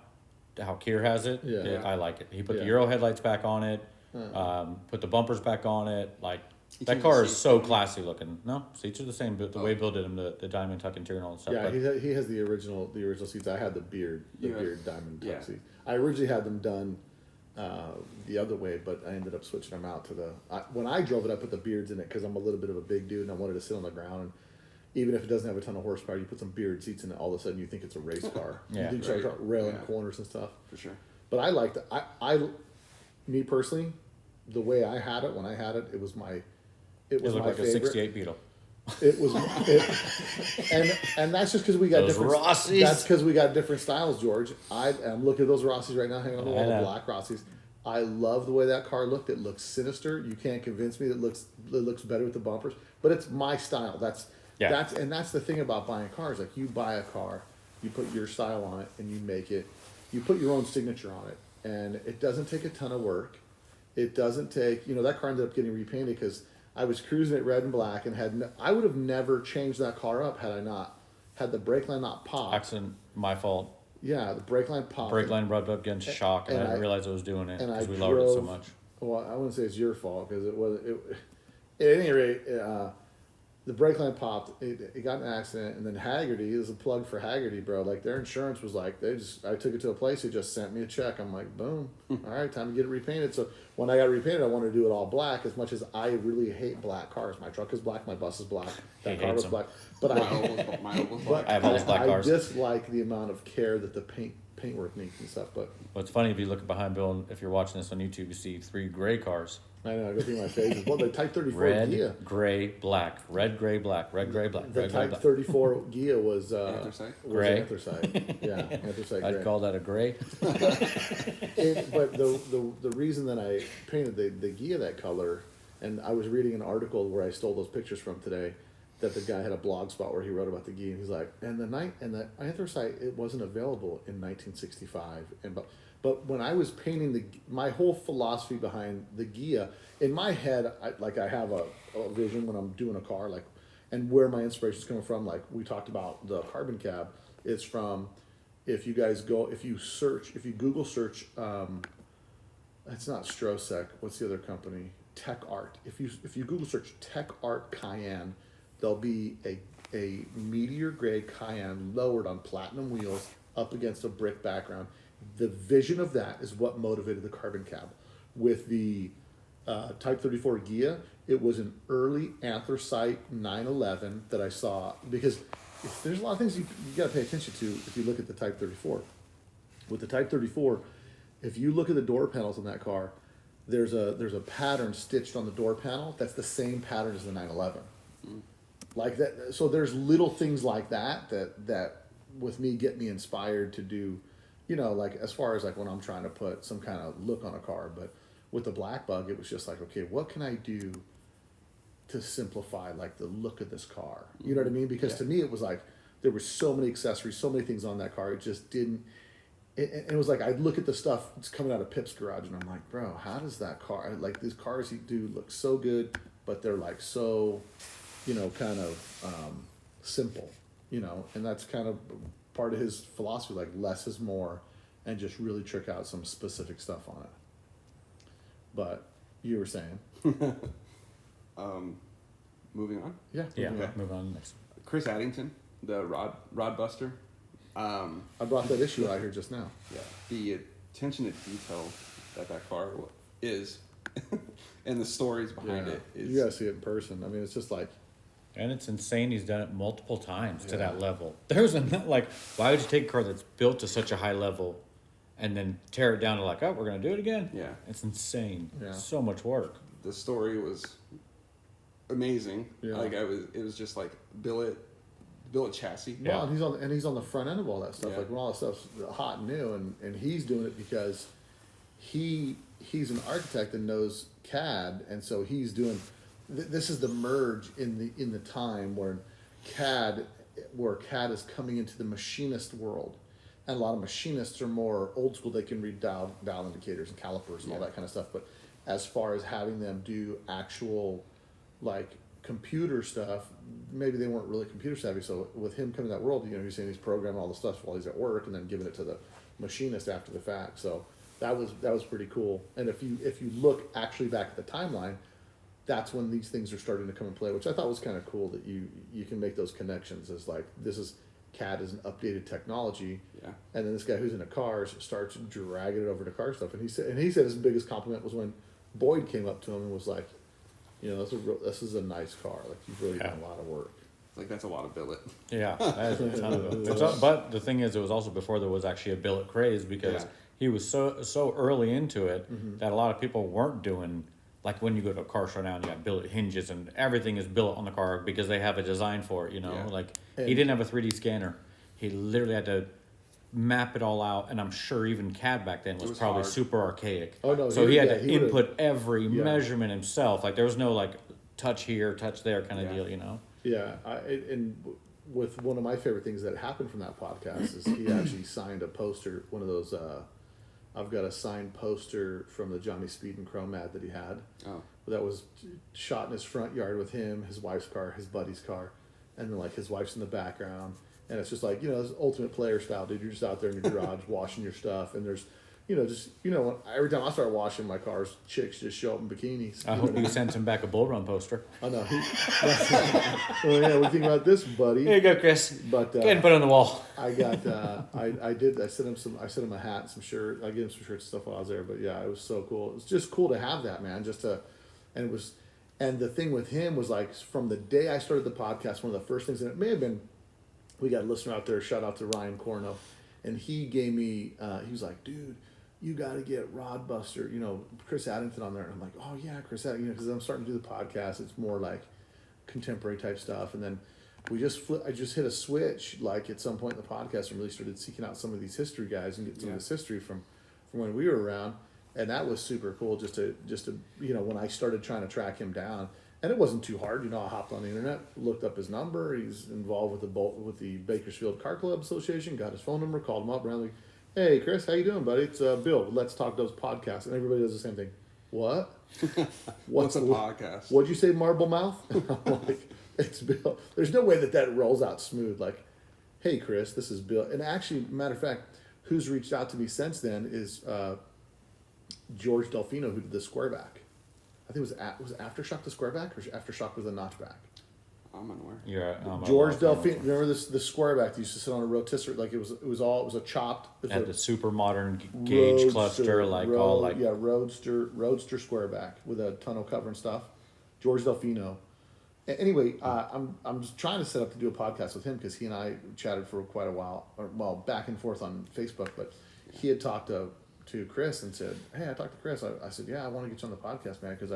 How Kier has it. Yeah. I like it. He put the Euro headlights back on it. Put the bumpers back on it. Like, That car is so classy looking. No, seats are the same, but the way Bill did them, the diamond tuck interior and all that stuff. Yeah, but he has the original seats. I had the beard diamond tuck seat. I originally had them done the other way, but I ended up switching them out to when I drove it, I put the beards in it because I'm a little bit of a big dude and I wanted to sit on the ground. And even if it doesn't have a ton of horsepower, you put some beard seats in it, all of a sudden you think it's a race car. Yeah, you think start railing corners and stuff. For sure. But I liked it. Me personally, the way I had it when I had it, it was my looked like favorite. a '68 Beetle. It was, and that's just because we got Those different. Rossies. That's because we got different styles, George. I'm looking at those Rossies right now, hanging on the wall, the black Rossies. I love the way that car looked. It looks sinister. You can't convince me that it looks better with the bumpers. But it's my style. That's the thing about buying cars. Like you buy a car, you put your style on it, and you make it. You put your own signature on it, and it doesn't take a ton of work. It doesn't take. That car ended up getting repainted because I was cruising it red and black and I would have never changed that car up had I not had the brake line not popped. Accident, my fault. Yeah, the brake line popped. Brake line rubbed up against shock, and I didn't realize I was doing it because we lowered it so much. Well, I wouldn't say it's your fault because it was. At any rate, the brake line popped. It got in an accident, and then Haggerty is a plug for Haggerty, bro. Like their insurance was like I took it to a place. They just sent me a check. I'm like, boom, all right, time to get it repainted. So when I got it repainted, I wanted to do it all black. As much as I really hate black cars, my truck is black, my bus is black, that car was black. But my old was black. I have all those black cars. I just like the amount of care that the paintwork needs and stuff. But what's funny if you look behind Bill, and if you're watching this on YouTube, you see 3 gray cars. I know, I go through my phases. Well, the Type 34 red, Ghia. Gray, black. Red, gray, black. Red, gray, black. The red, Type gray, 34 Ghia was anthracite. Gray. Anthracite. Yeah, anthracite I'd gray. call that a gray. But the reason that I painted the Ghia that color, and I was reading an article where I stole those pictures from today, that the guy had a blog spot where he wrote about the Ghia, and he's like, and the anthracite, it wasn't available in 1965, but when I was painting my whole philosophy behind the Ghia, in my head, I have a vision when I'm doing a car, and where my inspiration is coming from. Like we talked about the carbon cab, it's from, if you Google search, it's not Strosek, what's the other company? Tech Art. If you Google search Tech Art Cayenne, there'll be a meteor grade Cayenne lowered on platinum wheels up against a brick background. The vision of that is what motivated the carbon cab. With the Type 34 Ghia, it was an early anthracite 911 that I saw, because there's a lot of things you got to pay attention to if you look at the Type 34. With the Type 34, if you look at the door panels on that car, there's a pattern stitched on the door panel that's the same pattern as the 911. Like that, so there's little things like that with me get me inspired to do, like as far as like when I'm trying to put some kind of look on a car. But with the Black Bug, it was just like, okay, what can I do to simplify like the look of this car? You know what I mean? Because to me, it was like there were so many accessories, so many things on that car. It just didn't. It was like I'd look at the stuff that's coming out of Pip's garage, and I'm like, bro, how does that car? Like these cars he do look so good, but they're like so, kind of simple, and that's kind of part of his philosophy, like less is more, and just really trick out some specific stuff on it. But you were saying, moving on. yeah, Yeah, move on next. Chris Addington, the Rod Buster. I brought that issue out here just now. Yeah, the attention to detail that car is, and the stories behind it is. You gotta see it in person. I mean, it's just like. And it's insane he's done it multiple times to that level. There's why would you take a car that's built to such a high level and then tear it down to like, oh, we're going to do it again? Yeah. It's insane. Yeah. So much work. The story was amazing. Yeah. It was just like billet chassis. Well, and he's on the front end of all that stuff. Yeah. Like when all that stuff's hot and new, and he's doing it because he's an architect and knows CAD, and so he's doing. This is the merge in the time where CAD is coming into the machinist world, and a lot of machinists are more old school. They can read dial indicators and calipers and all that kind of stuff. But as far as having them do actual like computer stuff, maybe they weren't really computer savvy. So with him coming to that world, he's saying he's programming all the stuff while he's at work and then giving it to the machinist after the fact. So that was pretty cool. And if you look actually back at the timeline, that's when these things are starting to come in play, which I thought was kind of cool that you can make those connections as like, this is CAD is an updated technology. Yeah. And then this guy who's into cars starts dragging it over to car stuff. And he said his biggest compliment was when Boyd came up to him and was like, this is a nice car. Like, you've really done a lot of work. Like, that's a lot of billet. Yeah, that is a ton of it. But the thing is, it was also before there was actually a billet craze, because he was so early into it that a lot of people weren't doing, like when you go to a car show now and you got billet hinges and everything is billet on the car because they have a design for it, Yeah. Like, And he didn't have a 3D scanner. He literally had to map it all out, and I'm sure even CAD back then was probably hard. super archaic. Oh, no, so he had to he would've- input every measurement himself. Like, there was no like touch here, touch there kind of deal, Yeah, with one of my favorite things that happened from that podcast is he actually signed a poster, one of those, I've got a signed poster from the Johnny Speed and Chrome ad that he had. Oh. That was shot in his front yard with him, his wife's car, his buddy's car, and then like his wife's in the background. And it's just like, this ultimate player style, dude. You're just out there in your garage washing your stuff, and there's, every time I start washing my cars, chicks just show up in bikinis. I hope you sent him back a Bull Run poster. I know. Well, yeah, what do you think about this, buddy? Here you go, Chris. But Get and put it on the wall. I got, I sent him a hat and some shirt. I gave him some shirts and stuff while I was there. But yeah, it was so cool. It was just cool to have that, man. And the thing with him was like, from the day I started the podcast, one of the first things, and it may have been, we got a listener out there, shout out to Ryan Corno, and he gave me, he was like, dude, you got to get Rod Buster, Chris Addington on there. And I'm like, oh yeah, Chris Addington, because I'm starting to do the podcast. It's more like contemporary type stuff. And then I just hit a switch, like at some point in the podcast, and really started seeking out some of these history guys and get some of this history from when we were around. And that was super cool just to when I started trying to track him down. And it wasn't too hard, I hopped on the internet, looked up his number. He's involved with the Bakersfield Car Club Association, got his phone number, called him up, randomly. Hey, Chris, how you doing, buddy? It's Bill. Let's Talk Those Podcasts. And everybody does the same thing. What? What's a podcast? What'd you say, Marble Mouth? I'm like, it's Bill. There's no way that rolls out smooth. Like, hey, Chris, this is Bill. And actually, matter of fact, who's reached out to me since then is George Delfino, who did the Squareback. I think was Aftershock the Squareback, or Aftershock was a Notchback? I'm unaware. George Delfino. Remember the Squareback that used to sit on a rotisserie, like it was a chopped. Had the super modern gauge cluster, Roadster Squareback with a tonneau cover and stuff. George Delfino. Anyway, I'm just trying to set up to do a podcast with him because he and I chatted for quite a while, back and forth on Facebook. But he had talked to Chris and said, "Hey, I talked to Chris." I said, "Yeah, I want to get you on the podcast, man, because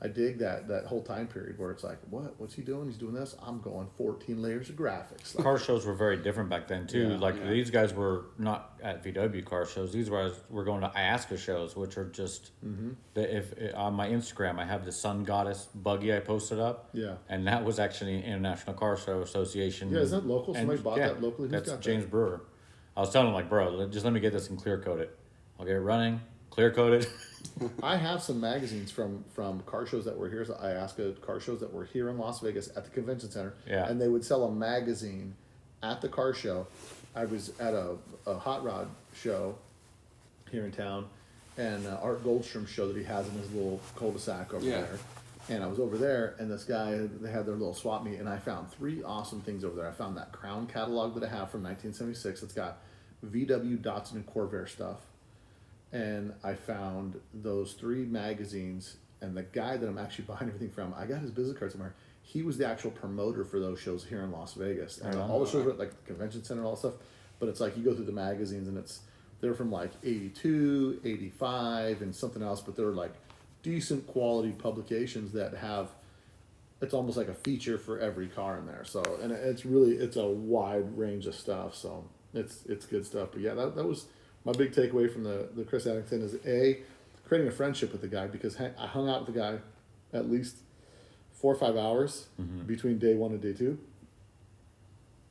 I dig that whole time period where it's like, what's he doing? He's doing this. I'm going 14 layers of graphics." Car shows were very different back then too. These guys were not at VW car shows. These were going to IASCA shows, which are just if on my Instagram I have the Sun Goddess buggy I posted up. Yeah. And that was actually an International Car Show Association. Yeah, is that local? Somebody bought that locally? Who's That's got James that? Brewer. I was telling him, like, bro, just let me get this and clear coat it. I'll get it running, clear coated. I have some magazines from car shows that were here, IASCA car shows that were here in Las Vegas at the convention center. Yeah. And they would sell a magazine at the car show. I was at a hot rod show here in town, and Art Goldstrom's show that he has in his little cul-de-sac over there. And I was over there, and this guy, they had their little swap meet, and I found 3 awesome things over there. I found that Crown catalog that I have from 1976. It's got VW, Datsun, and Corvair stuff. And I found those 3 magazines, and the guy that I'm actually buying everything from, I got his business card somewhere. He was the actual promoter for those shows here in Las Vegas. And all the shows were at like the convention center and all that stuff. But it's like you go through the magazines, and they're from like 82, 85, and something else, but they're like decent quality publications that have, it's almost like a feature for every car in there. So, and it's a wide range of stuff. So it's good stuff. But yeah, that was my big takeaway from the Chris Addington is creating a friendship with the guy, because I hung out with the guy at least 4 or 5 hours between day 1 and day 2.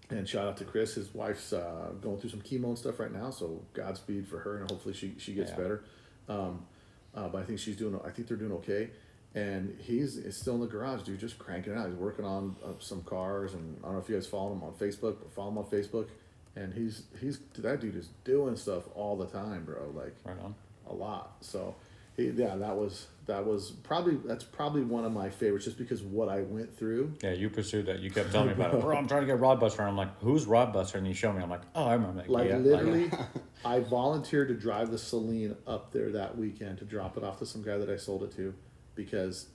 And shout out to Chris. His wife's going through some chemo and stuff right now, so Godspeed for her, and hopefully she gets better. But I think they're doing okay. And he's still in the garage, dude, just cranking it out. He's working on some cars, and I don't know if you guys follow him on Facebook, but follow him on Facebook. And that dude is doing stuff all the time, bro. Like, right on. A lot. So, That's probably one of my favorites, just because what I went through. Yeah, you pursued that. You kept telling me about it. Bro, I'm trying to get Rodbuster. And I'm like, who's Rodbuster? And you show me. I'm like, oh, I remember that. Like yeah, literally, I volunteered to drive the Celine up there that weekend to drop it off to some guy that I sold it to, because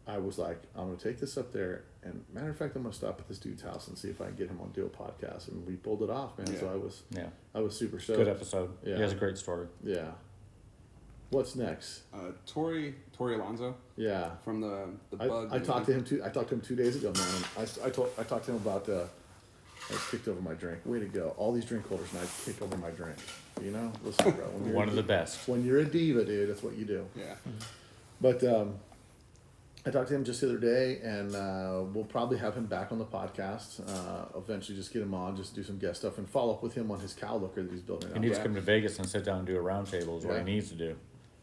I was like, I'm gonna take this up there, and matter of fact, I'm gonna stop at this dude's house and see if I can get him on do a podcast, and we pulled it off, man. Yeah. So I was super stoked. Good episode. Yeah. He has a great story. Yeah. What's next? Tori Alonso. Yeah. From the Bug. I talked to him 2 days ago, man. I talked to him about I kicked over my drink. Way to go! All these drink holders, and I kick over my drink. You know, listen, bro. When you're One of the best. When you're a diva, dude, that's what you do. Yeah. But I talked to him just the other day, and we'll probably have him back on the podcast. Eventually, just get him on, just do some guest stuff, and follow up with him on his cow looker that he's building. He needs to come to Vegas and sit down and do a roundtable is what he needs to do.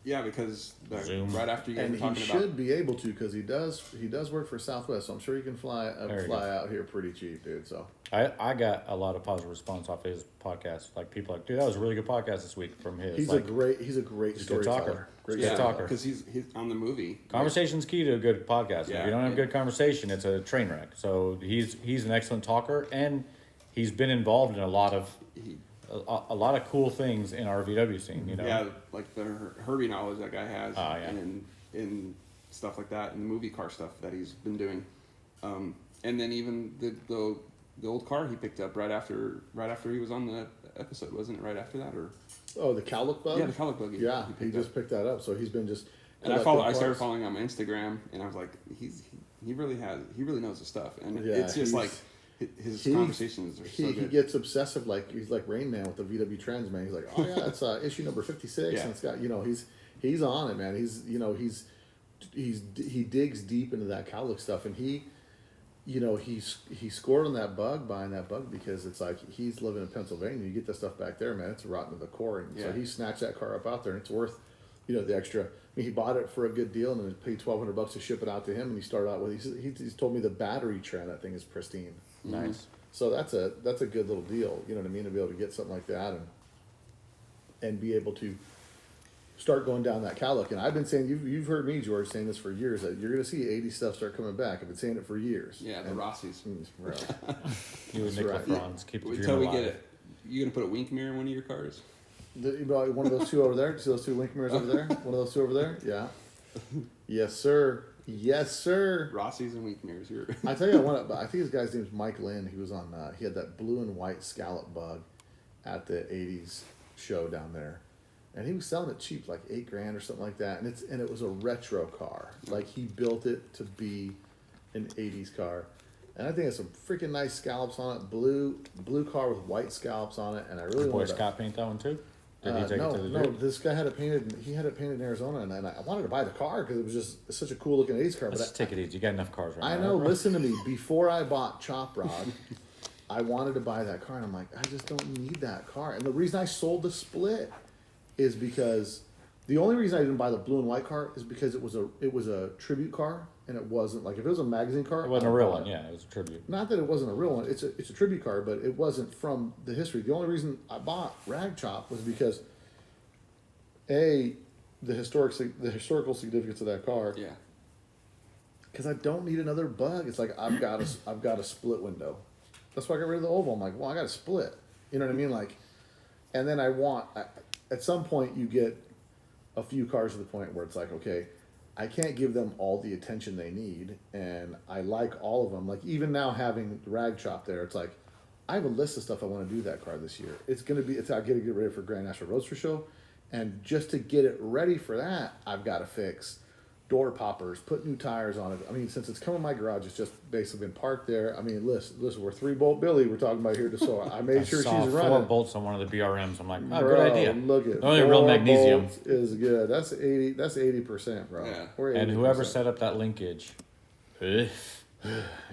Yeah, because Zoom. right after you guys And were talking he about, should be able to, because he does work for Southwest, so I'm sure he can fly out here pretty cheap, dude. So I got a lot of positive response off his podcast. Like people like, dude, that was a really good podcast this week from his. he's like, a great he's a good storyteller. talker. Great Good talker. because he's on the movie. Conversation's key to a good podcast. Yeah. If you don't have good conversation, it's a train wreck. So he's an excellent talker, and he's been involved in a lot of cool things in our VW scene. You know, Yeah, like the Herbie knowledge that guy has, Oh, yeah. and in stuff like that, and the movie car stuff that he's been doing, and then even the old car he picked up right after he was on the episode, wasn't it? Right after that, or The Cowlick Bug? yeah, the Cowlick Buggy. Yeah, he just picked that up. So he's been just. And I collecting started parts. following him on Instagram, and I was like, he really knows his stuff, and Yeah, it's just like his conversations are so good. He gets obsessive, like he's like Rain Man with the VW Trends, man. He's like, oh yeah, that's issue number 56, Yeah. and it's got he's on it, man. He digs deep into that Cowlick stuff, and he scored on that Bug, buying that Bug, because it's like he's living in Pennsylvania. You get that stuff back there, man, it's rotten to the core, and so Yeah. he snatched that car up out there, and it's worth the extra. I mean, he bought it for a good deal, and then paid $1,200 to ship it out to him. And he started out with he's told me the battery tray on that thing is pristine. nice. So that's a good little deal. You know what I mean? To be able to get something like that and be able to start going down that Cowlick. And I've been saying, you've heard me, George, saying this for years, that you're going to see 80 stuff start coming back. I've been saying it for years. Yeah, the And- Rossies. Bro. You and That's Nick right. LaFrance keep the dream Until we alive. get it, you gonna put a wink mirror in one of your cars? One of those two over there. See those two link mirrors over there? One of those two over there? Yeah. Yes, sir. Yes, sir. Rossies and wink mirrors. I tell you, I think his guy's name's Mike Lynn. He was on. He had that blue and white scallop Bug at the '80s show down there, and he was selling it cheap, like $8,000 or something like that. And it was a retro car. Like he built it to be an '80s car, and I think it's some freaking nice scallops on it. Blue car with white scallops on it, and I really Boy wanted to. Scott paint that one too. Did he take no, it to the no. dude? This guy had it painted. He had it painted in Arizona, and I wanted to buy the car because it was just such a cool looking '80s car. Let's just take it easy. You got enough cars right I now. know. right, bro? Listen to me. Before I bought Chop Rod, I wanted to buy that car, and I'm like, I just don't need that car. And the reason I sold the Split is because the only reason I didn't buy the blue and white car is because it was a tribute car, and it wasn't like if it was a magazine car. It wasn't I'd a real buy one. it. Yeah, it was a tribute. Not that it wasn't a real one. It's a tribute car, but it wasn't from the history. The only reason I bought Rag Chop was because the historical significance of that car. Yeah. Because I don't need another Bug. It's like I've got a split window. That's why I got rid of the oval. I'm like, well, I got a split. You know what I mean? Like, and then at some point you get a few cars to the point where it's like, okay, I can't give them all the attention they need, and I like all of them. Like even now having the Rag Chop there, it's like I have a list of stuff I want to do that car this year. I got to get ready for Grand National Roadster Show, and just to get it ready for that, I've got to fix door poppers, put new tires on it. I mean, since it's come in my garage, it's just basically been parked there. I mean, listen, we're 3-bolt Billy we're talking about here. So I made sure saw she's 4 running. bolts on one of the BRMs. I'm like, oh, Bro, good idea. Look at Only real 4 magnesium. bolts is good. That's 80. That's 80%, bro. Yeah. We're And 80%. whoever set up that linkage, Yeah.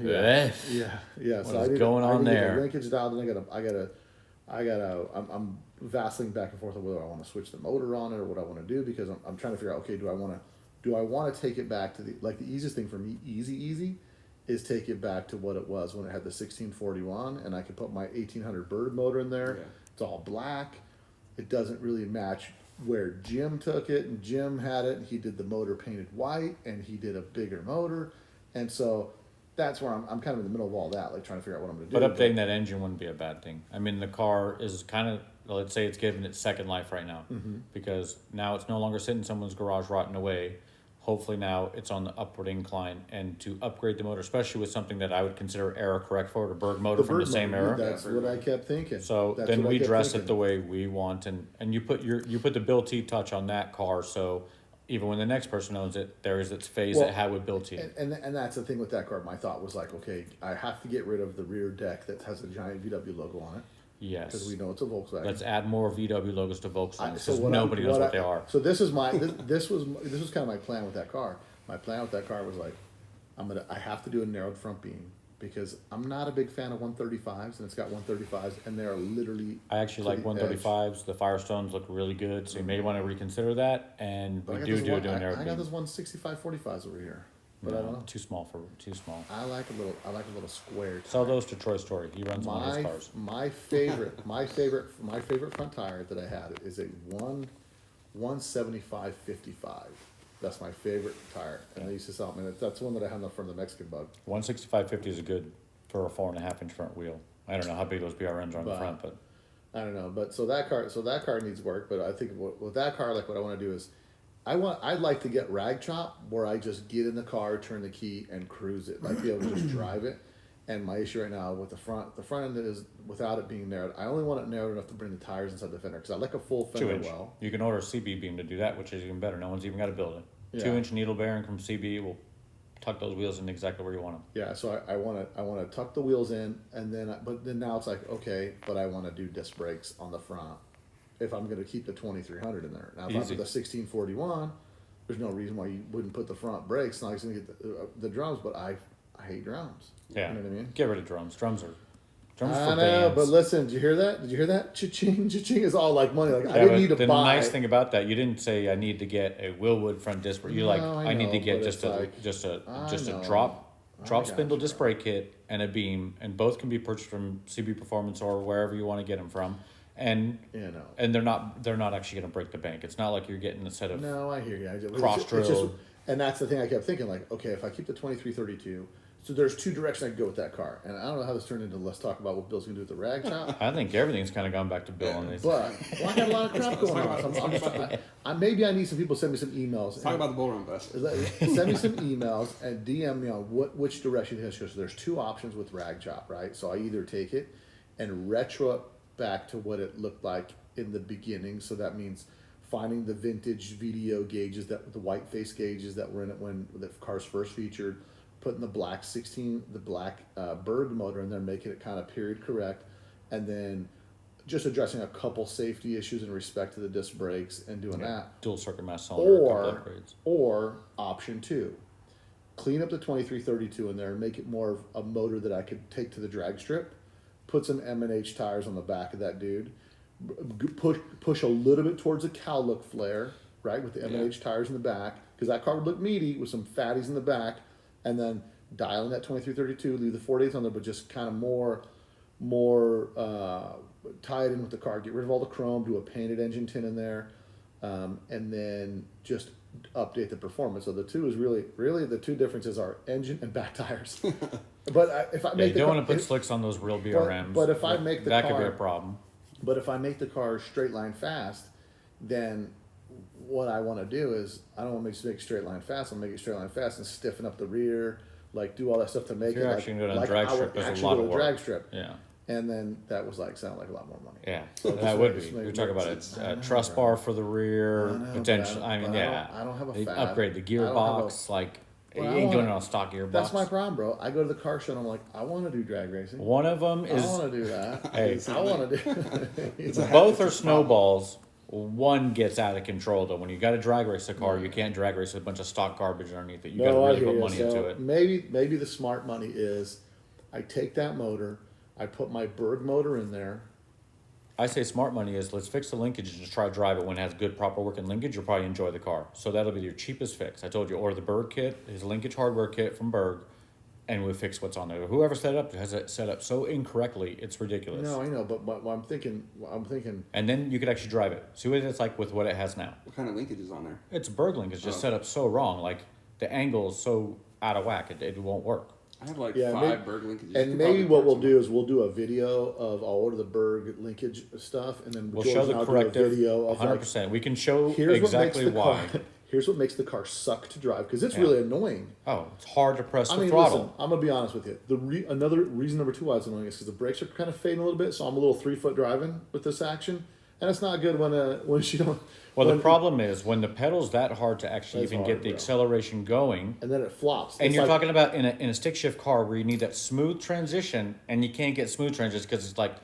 yeah. Yeah. What So is I need going to, on I need to there? get the linkage dialed, and I'm vacillating back and forth on whether I want to switch the motor on it or what I want to do, because I'm trying to figure out, okay, do I want to take it back to the easiest thing for me, easy, is take it back to what it was when it had the 1641, and I could put my 1800 Bird motor in there. Yeah. It's all black. It doesn't really match where Jim took it, and Jim had it, and he did the motor painted white, and he did a bigger motor, and so that's where I'm kind of in the middle of all that, like trying to figure out what I'm going to do. But updating that engine wouldn't be a bad thing. I mean, the car is kind of, let's say it's given its second life right now, because now it's no longer sitting in someone's garage rotting away. Hopefully now it's on the upward incline, and to upgrade the motor, especially with something that I would consider era correct for it, a Berg motor from the same era. That's what I kept thinking. So That's then what I we kept dress it thinking. the way we want, and you put the Bill T touch on that car, so even when the next person owns it, there is its phase Well, it had with Bill T. And that's the thing with that car. My thought was like, okay, I have to get rid of the rear deck that has a giant VW logo on it, Yes. because we know it's a Volkswagen. Let's add more VW logos to Volkswagen, because what nobody knows what they are. So this is my this was kind of my plan with that car. My plan with that car was like, I have to do a narrowed front beam, because I'm not a big fan of 135s, and it's got 135s, and they're literally. I actually to like the 135s. The Firestones look really good, so you may want to reconsider that. And But we I do got do a narrow I got beam. this 165/45s over here, but I don't know. Too small. Too small. I like a little square. Sell tire. those to Troy Story. He runs one of his cars. My favorite front tire that I had is a 175/55. That's my favorite tire, and I used to sell them. And that's one that I have in the front of the Mexican Bug. 165/50 is a good for a 4.5-inch front wheel. I don't know how big those BRMs are on the front, but I don't know. But so that car needs work. But I think with that car, like what I want to do is, I'd like to get rag chop where I just get in the car, turn the key, and cruise it. Like be able to just drive it. And my issue right now with the front end is without it being narrowed. I only want it narrowed enough to bring the tires inside the fender, because I like a full fender 2-inch. well. You can order a CB beam to do that, which is even better. No one's even got to build it. Yeah. 2-inch needle bearing from CB will tuck those wheels in exactly where you want them. Yeah, so I want to tuck the wheels in, and then but then now it's like, okay, but I want to do disc brakes on the front if I'm going to keep the 2300 in there. Now if I put the 1641, there's no reason why you wouldn't put the front brakes. Not going to get the drums, but I hate drums. Yeah. You know what I mean? Get rid of drums. Drums I for know, bands. but listen, did you hear that? Did you hear that? Cha-ching, cha-ching is all like money. Like I Yeah, didn't but need to the buy. nice thing about that, you didn't say I need to get a Willwood front disc brake. You're like, No, I need to know, get but just it's a like, just a I just know. a drop I got spindle you, disc bro. brake kit and a beam, and both can be purchased from CB Performance or wherever you want to get them from. And You know. and they're not actually going to break the bank. It's not like you're getting a set of No, I hear you. Cross-drilled. And that's the thing I kept thinking, like, okay, if I keep the 2332, so there's two directions I could go with that car. And I don't know how this turned into, let's talk about what Bill's going to do with the rag chop. I think everything's kind of gone back to Bill on these. But well, I got a lot of crap going on. So maybe I need some people to send me some emails. Talk about the bull run bus. Send me some emails and DM me on which direction it goes. So there's two options with rag chop, right? So I either take it and retro it back to what it looked like in the beginning. So that means finding the vintage VDO gauges, the white face gauges that were in it when the cars first featured, putting the black Berg motor in there, making it kind of period correct, and then just addressing a couple safety issues in respect to the disc brakes and doing that. Dual circuit mass cylinder, a couple upgrades. Or option two, clean up the 2332 in there and make it more of a motor that I could take to the drag strip, put some M&H tires on the back of that dude, push a little bit towards a cow look flare, right, with the M&H tires in the back, because that car would look meaty with some fatties in the back, and then dial in that 2332, leave the 4.8s on there, but just kind of more tie it in with the car, get rid of all the chrome, do a painted engine tin in there, and then just update the performance. So the two is really the two differences are engine and back tires. But if I Yeah, make you don't want to put slicks on those real BRMs. but if I make the that car, could be a problem. But if I make the car straight line fast, then what I want to do is I don't want to make straight line fast. I'll make it straight line fast and stiffen up the rear, like do all that stuff to make You're it actually like, going to like drag I would strip. There's a actually lot go of to drag work. strip. Yeah. And then that was like sounded like a lot more money. Yeah, So that just would make- be. just make- You're talking about it's- a truss bar for the rear, I know, potential. but I mean, but yeah. I don't have a They fab. upgrade the I don't have gearbox. Like, Well, you I ain't wanna- going on a stock gearbox. That's my problem, bro. I go to the car show and I'm like, I want to do drag racing. One of them I is want to do that. Hey. I want to do. both are snowballs. One gets out of control though. When you got to drag race a car, you can't drag race with a bunch of stock garbage underneath it. You got to I really hear put you. money So into it. Maybe the smart money is, I take that motor, I put my Berg motor in there. I say smart money is let's fix the linkage and just try to drive it when it has good proper working linkage. You'll probably enjoy the car. So that'll be your cheapest fix. I told you, order the Berg kit, his linkage hardware kit from Berg. and we fix what's on there. Whoever set it up has it set up so incorrectly, it's ridiculous. No, I know, but I'm thinking. And then you could actually drive it. See what it's like with what it has now. What kind of linkage is on there? It's Berglink. It's just set up so wrong. Like the angle is so out of whack. It won't work. I have like Yeah, 5 Berg linkages. And maybe what we'll do is we'll do a video of all of the Berg linkage stuff, and then We'll George show and the I'll corrective. do a video of 100%. like, We can show here's exactly why. Here's what makes the car suck to drive because it's really annoying. Oh, it's hard to press the I mean, throttle. listen, I'm gonna be honest with you. Another reason number 2 why it's annoying is because the brakes are kind of fading a little bit. So I'm a little 3-foot driving with this action, and it's not good when she don't. Well, the problem is when the pedal's that hard to actually That's even hard, get the bro. acceleration going. And then it flops. And It's you're like- talking about in a stick shift car where you need that smooth transition, and you can't get smooth transition because it's like,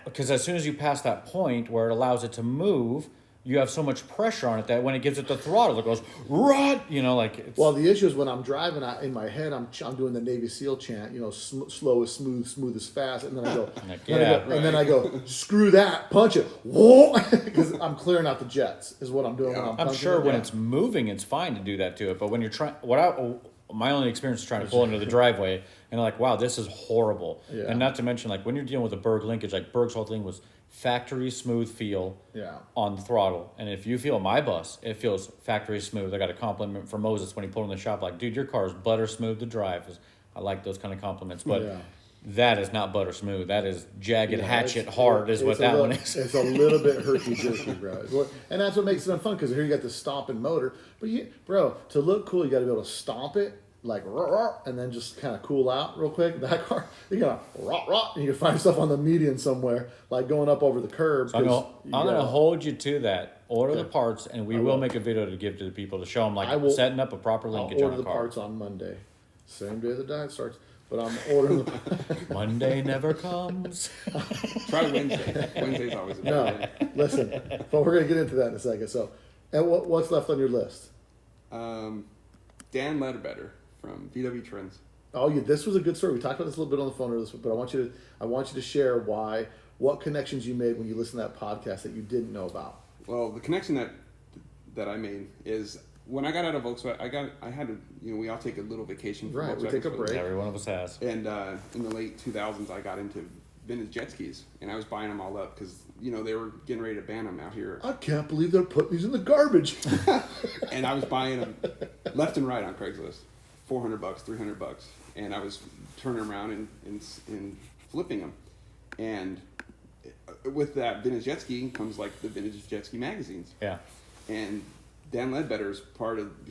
because as soon as you pass that point where it allows it to move, you have so much pressure on it that when it gives it the throttle, it goes run. You know, like it's, Well, the issue is when I'm driving, in my head, I'm doing the Navy SEAL chant, slow is smooth, smooth is fast, and then I go, Like, and then I go, screw that, punch it, whoa, because I'm clearing out the jets, is what I'm doing when I'm I'm punching sure it. when Yeah. it's moving, it's fine to do that to it. But when you're trying, my only experience is trying to pull into the driveway, and like, wow, this is horrible. Yeah. And not to mention, like when you're dealing with a Berg linkage, like Berg's whole thing was factory smooth feel Yeah. on the throttle. And if you feel my bus, it feels factory smooth. I got a compliment from Moses when he pulled in the shop, like, dude, your car is butter smooth to drive. I like those kind of compliments, but. Yeah. That is not butter smooth. That is jagged Yeah, hatchet it's- hard is it's what a that little- one is. It's a little bit herky-jerky, bro. And that's what makes it fun, because here you got the stomping motor. But, bro, to look cool, you got to be able to stomp it, like, and then just kind of cool out real quick. That car, you got to, and you can find stuff on the median somewhere, like going up over the curb. So I'm going to hold you to that. Order the Okay. parts, and we I will will. make a video to give to the people to show them, I like, will- setting up a proper I'll linkage on order a the car. parts on Monday. Same day the diet starts. But I'm ordering the Monday never comes. Try Wednesday. Wednesday's always a No, good day. listen. But we're going to get into that in a second. So, and what's left on your list? Dan Ledbetter from VW Trends. Oh, yeah, this was a good story. We talked about this a little bit on the phone earlier, but I want you to share what connections you made when you listened to that podcast that you didn't know about. Well, the connection that I made is when I got out of Volkswagen, I had to, we all take a little vacation from Right, Volkswagen. we take a break. Every one of us has. And in the late 2000s, I got into vintage jet skis, and I was buying them all up because they were getting ready to ban them out here, I can't believe they're putting these in the garbage. and I was buying them left and right on Craigslist, $400, $300, and I was turning around and flipping them, and with that vintage jet ski comes like the vintage jet ski magazines, Yeah. and Dan Ledbetter's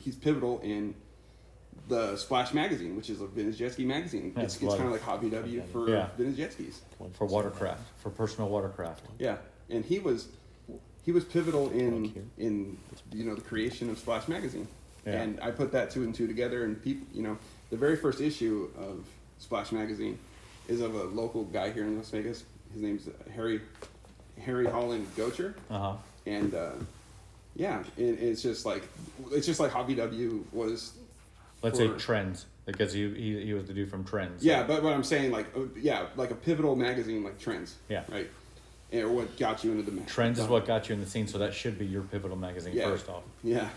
he's pivotal in the Splash magazine, which is a vintage jet ski magazine. Yeah, It's it's kind of like Hobby W for Yeah. vintage jet skis. For watercraft, for personal watercraft. Yeah, and he was pivotal in the creation of Splash magazine. Yeah. And I put that 2 and 2 together, and people, the very first issue of Splash magazine is of a local guy here in Las Vegas. His name's Harry Holland Gocher, and it's just like Hobby W was. Let's say Trends, because he was the dude from Trends. Yeah, but what I'm saying, like a pivotal magazine like Trends. Yeah. Right. Or what got you into the Trends is what got you in the scene, so that should be your pivotal magazine Yeah. first off. Yeah.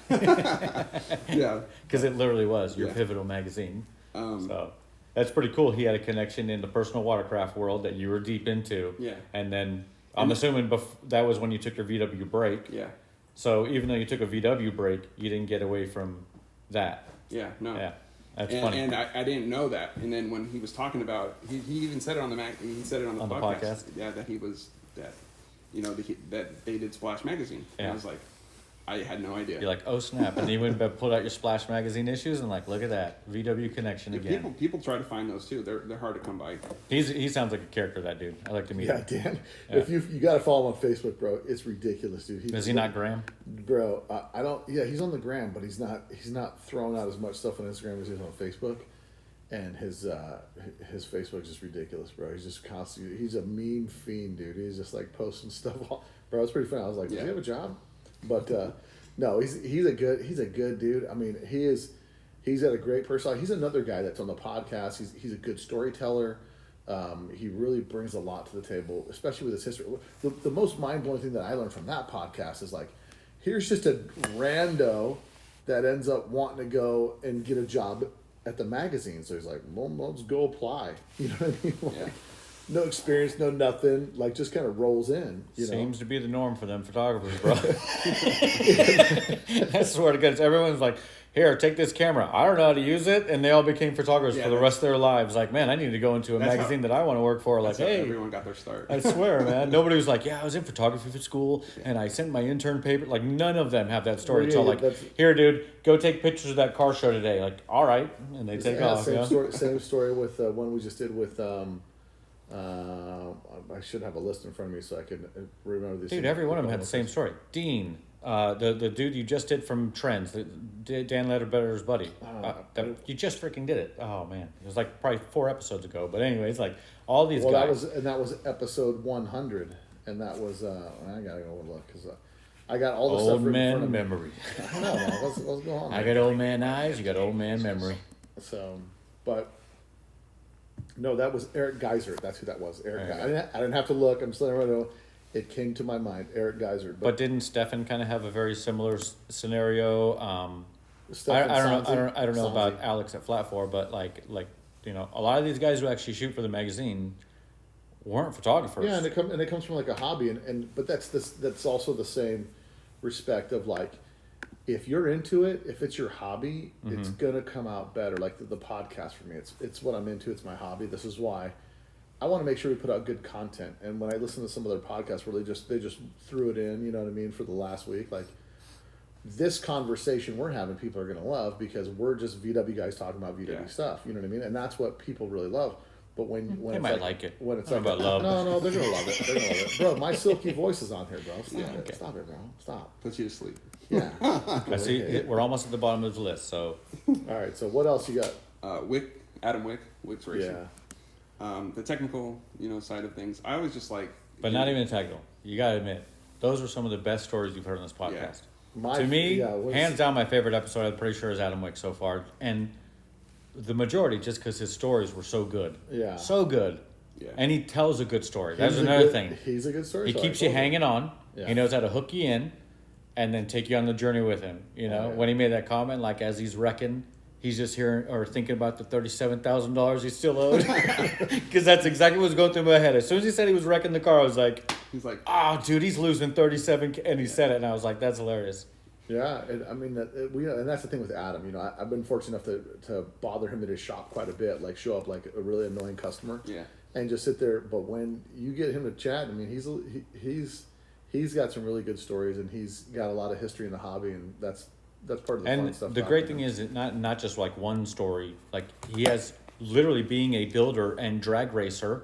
Yeah. Because it literally was your Yeah. pivotal magazine. So that's pretty cool. He had a connection in the personal watercraft world that you were deep into. Yeah. And then I'm assuming that was when you took your VW break. Yeah. So even though you took a VW break, you didn't get away from that. Yeah. No. Yeah. That's and, funny. And I didn't know that. And then when he was talking about, he even said it on the he said it on the podcast. Yeah, that he was that they did Splash magazine. And I was like, I had no idea. You're like, oh snap! And then you went and pulled out your Splash magazine issues and like, look at that VW connection again. People try to find those too. They're hard to come by. He sounds like a character, that dude. I like to meet him. Dan. Yeah. If you got to follow him on Facebook, bro, it's ridiculous, dude. Is he not Graham? Bro, I don't. Yeah, he's on the gram, but he's not throwing out as much stuff on Instagram as he is on Facebook. And his Facebook is just ridiculous, bro. He's just constantly. He's a mean fiend, dude. He's just like posting stuff. Bro, it's pretty funny. I was like, does he have a job? But no, he's a good dude. I mean, he's got a great personality. He's another guy that's on the podcast. He's a good storyteller. He really brings a lot to the table, especially with his history. The most mind-blowing thing that I learned from that podcast is like, here's just a rando that ends up wanting to go and get a job at the magazine. So he's like, well, let's go apply. You know what I mean? Like, Yeah. no experience, no nothing. Like, just kind of rolls in. You know? Seems to be the norm for them photographers, bro. I swear to goodness, everyone's like, here, take this camera. I don't know how to use it. And they all became photographers Yeah, for the rest of their lives. Like, man, I need to go into a That's magazine that I want to work for. Like, That's how hey, everyone got their start. I swear, man. Nobody was like, yeah, I was in photography for school and I sent my intern paper. Like, none of them have that story. Well, It's yeah, all like, that's- here, dude, go take pictures of that car show today. Like, all right. And they take off. Same Yeah. story. Same story with one we just did with. I should have a list in front of me so I can remember these. Dude, things. every one of them had the same story. Dean, the dude you just did from Trends, Dan Letterbetter's buddy. You just freaking did it. Oh man, it was like probably 4 episodes ago. But anyways, like all these guys. that was episode 100, and that was I gotta go look because I got all the Old stuff man in front of me. memory. I don't know, man. What's going on? I got old man eyes. You got old man memory. So, but no, that was Eric Geiser. That's who that was. Eric. Okay. I didn't have to look. I'm just letting everyone know. It came to my mind. Eric Geiser. But didn't Stefan kind of have a very similar scenario? Stefan I don't know about Sanzi. Alex at Flat 4, but like you know, a lot of these guys who actually shoot for the magazine weren't photographers. Yeah, and it comes from like a hobby, but that's also the same respect of like, if you're into it, if it's your hobby, it's gonna come out better. Like the podcast for me, it's what I'm into. It's my hobby. This is why I want to make sure we put out good content. And when I listen to some of their podcasts where they just threw it in, you know what I mean, for the last week, like this conversation we're having, people are gonna love because we're just VW guys talking about VW stuff. You know what I mean? And that's what people really love. But when They it's might like it. when it's I like don't know about love. no, they're gonna love it. They're gonna love it, bro. My silky voice is on here, bro. Stop Yeah, it, okay. stop it, bro. Stop. Put you to sleep. Yeah. I see. Okay. We're almost at the bottom of the list. So All right. So what else you got? Adam Wick's racing. Yeah. The technical, side of things. I always just like. but not even technical. You gotta admit, those were some of the best stories you've heard on this podcast. To me, hands down, my favorite episode, I'm pretty sure, is Adam Wick so far. And the majority, just because his stories were so good. Yeah. So good. Yeah. And he tells a good story. That's He's a another good- thing. He's a good story. He keeps you hanging on. Yeah. He knows how to hook you in and then take you on the journey with him. You know, yeah. when he made that comment, like as he's wrecking, he's just hearing or thinking about the $37,000 he still owed. Because that's exactly what was going through my head. As soon as he said he was wrecking the car, I was like, He's like, oh, dude, he's losing 37. And he said it, and I was like, that's hilarious. Yeah, and I mean, and that's the thing with Adam. I've been fortunate enough to bother him at his shop quite a bit, like show up like a really annoying customer, Yeah. and just sit there. But when you get him to chat, I mean, he's got some really good stories, and he's got a lot of history in the hobby, and that's part of the fun And stuff. the great thing is, not just like one story. Like he has literally being a builder and drag racer,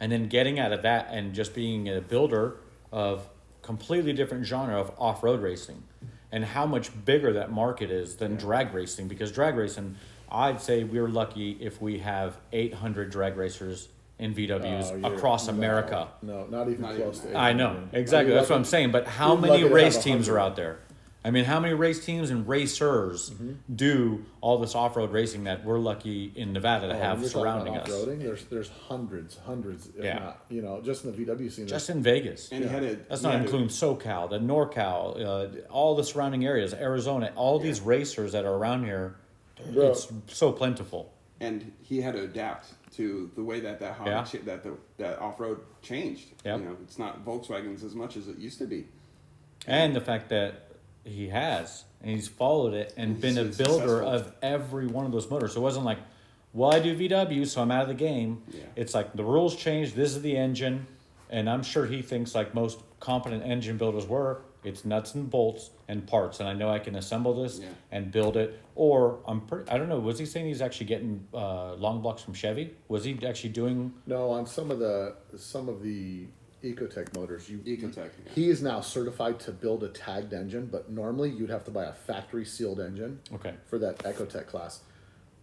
and then getting out of that and just being a builder of completely different genre of off-road racing, and how much bigger that market is than drag racing. Because drag racing, I'd say we're lucky if we have 800 drag racers in VWs across America. No, not even Not close even to. that. I know, exactly. That's what I'm saying. But how You're many lucky to race have teams are 100. out there? I mean, how many race teams and racers do all this off-road racing that we're lucky in Nevada to When have you're talking surrounding about us? off-roading, there's hundreds, if Yeah. not, just in the VW scene. Just in Vegas. and he had a. That's he not had a- including SoCal, the NorCal, all the surrounding areas, Arizona, all these racers that are around here. Bro. It's so plentiful. And he had to adapt to the way that hobby, Yeah. that off road changed. Yep. It's not Volkswagens as much as it used to be. And the fact that he has, and he's followed it and He's been a so builder successful. of every one of those motors. So it wasn't like, well, I do VW, so I'm out of the game. Yeah. It's like the rules changed. This is the engine. And I'm sure he thinks, like most competent engine builders were, it's nuts and bolts and parts. And I know I can assemble this Yeah. and build it. Or I don't know, was he saying he's actually getting long blocks from Chevy? Was he actually doing? No, on some of the Ecotech motors, Ecotech, yeah. he is now certified to build a tagged engine, but normally you'd have to buy a factory sealed engine Okay. for that Ecotech class.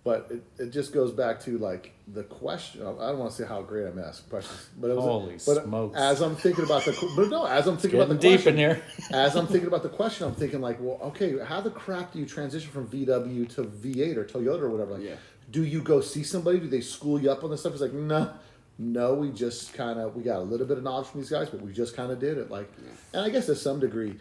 But it just goes back to like the question. I don't want to say how great I'm asking questions, but it was Holy but smokes. as I'm thinking about as I'm thinking about the Getting deep question, in here. as I'm thinking about the question, I'm thinking like, well, okay, how the crap do you transition from VW to V8 or Toyota or whatever? Like, Yeah. do you go see somebody? Do they school you up on this stuff? It's like, no, we just we got a little bit of knowledge from these guys, but we just kind of did it. Like, and I guess to some degree,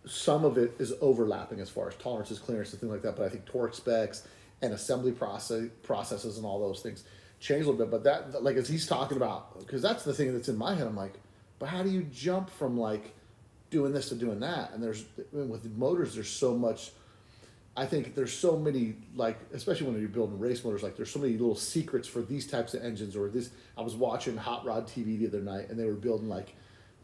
some of it is overlapping as far as tolerances, clearance, and things like that. But I think torque specs and assembly processes and all those things change a little bit. But that, like, as he's talking about, because that's the thing that's in my head, I'm like, but how do you jump from like doing this to doing that? And with motors, there's so much. I think there's so many, like, especially when you're building race motors, like there's so many little secrets for these types of engines or this. I was watching Hot Rod TV the other night, and they were building like,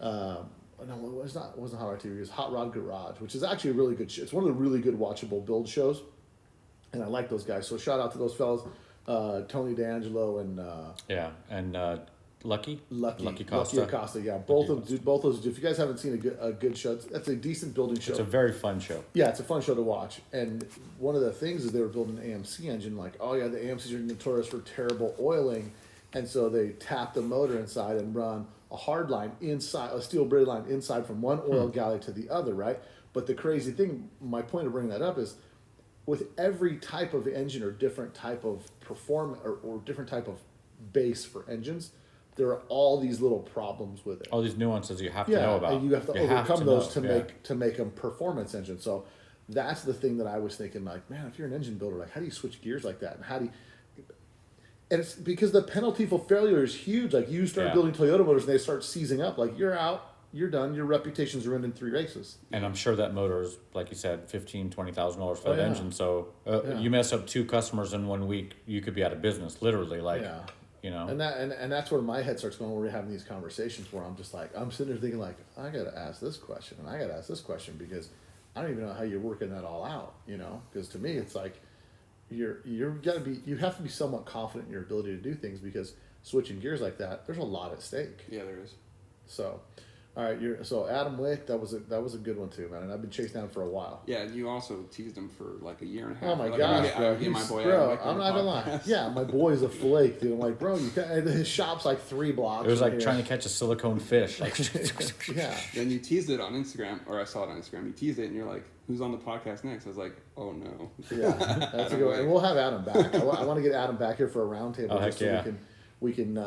no, it wasn't Hot Rod TV. It was Hot Rod Garage, which is actually a really good show. It's one of the really good watchable build shows, and I like those guys. So shout out to those fellas, Tony D'Angelo and Lucky Costa. Yeah, both those. If you guys haven't seen a good show, that's a decent building show. It's a very fun show. Yeah, it's a fun show to watch. And one of the things is they were building an AMC engine. Like, oh yeah, the AMCs are notorious for terrible oiling, and so they tap the motor inside and run a hard line inside, a steel braid line inside from one oil galley to the other, right? But the crazy thing, my point of bringing that up is, with every type of engine or different type of or different type of base for engines, there are all these little problems with it. All these nuances you have to know about. And you have to overcome those to make them performance engine. So that's the thing that I was thinking, like, man, if you're an engine builder, like, how do you switch gears like that? And how do you... And it's because the penalty for failure is huge. Like, you start building Toyota motors and they start seizing up. Like, you're out, you're done, your reputation's ruined in 3 races. And I'm sure that motor is, like you said, $15,000-$20,000 for that engine. So you mess up 2 customers in 1 week, you could be out of business, literally. Like, you know. And that's where my head starts going when we're having these conversations where I'm just like, I'm sitting there thinking like, I got to ask this question and I got to ask this question because I don't even know how you're working that all out, you know? Because to me, it's like you have to be somewhat confident in your ability to do things because switching gears like that, there's a lot at stake. Yeah, there is. So, all right, so Adam Wick, that was a good one too, man. And I've been chasing down for a while. Yeah, and you also teased him for like a year and a half. Oh my gosh, bro! I'm not gonna lie. Yeah, my boy's a flake, dude. I'm like, bro, his shop's like 3 blocks. It was like trying to catch a silicone fish. Like, yeah. Then you teased it on Instagram, or I saw it on Instagram. You teased it, and you're like, "Who's on the podcast next?" I was like, "Oh no." Yeah, that's a good one. And we'll have Adam back. I want to get Adam back here for a roundtable. Oh, heck yeah. We can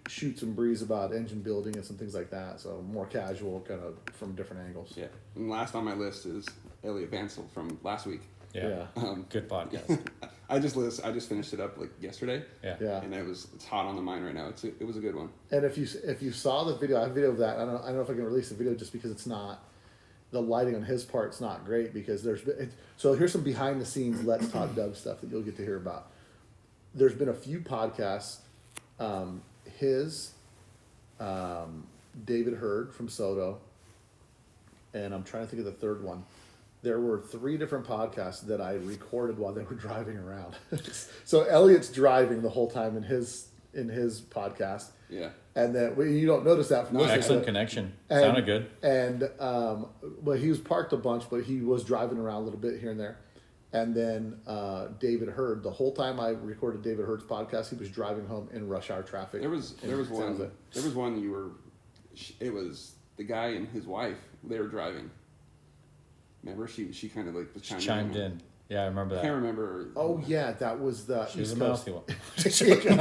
shoot some breeze about engine building and some things like that. So more casual, kind of from different angles. Yeah. And last on my list is Elliot Vansel from last week. Yeah. Good podcast. I just finished it up like yesterday. Yeah. And it's hot on the mind right now. It was a good one. And if you saw the video, I have a video of that. I don't know if I can release the video just because it's not, the lighting on his part's not great because so here's some behind the scenes Let's Talk Dub stuff that you'll get to hear about. There's been a few podcasts. David Hurd from Soto, and I'm trying to think of the third one. There were 3 different podcasts that I recorded while they were driving around. So Elliot's driving the whole time in his podcast. Yeah. And then you don't notice that from listening. Excellent connection. Sounded good. And but he was parked a bunch, but he was driving around a little bit here and there. And then David Hurd, the whole time I recorded David Hurd's podcast, he was driving home in rush hour traffic. There was one you were. It was the guy and his wife. They were driving. Remember, she kind of like was chimed in. Yeah, I remember that. I can't remember. Oh yeah, that was the She was a mouthy one. I'm just joking.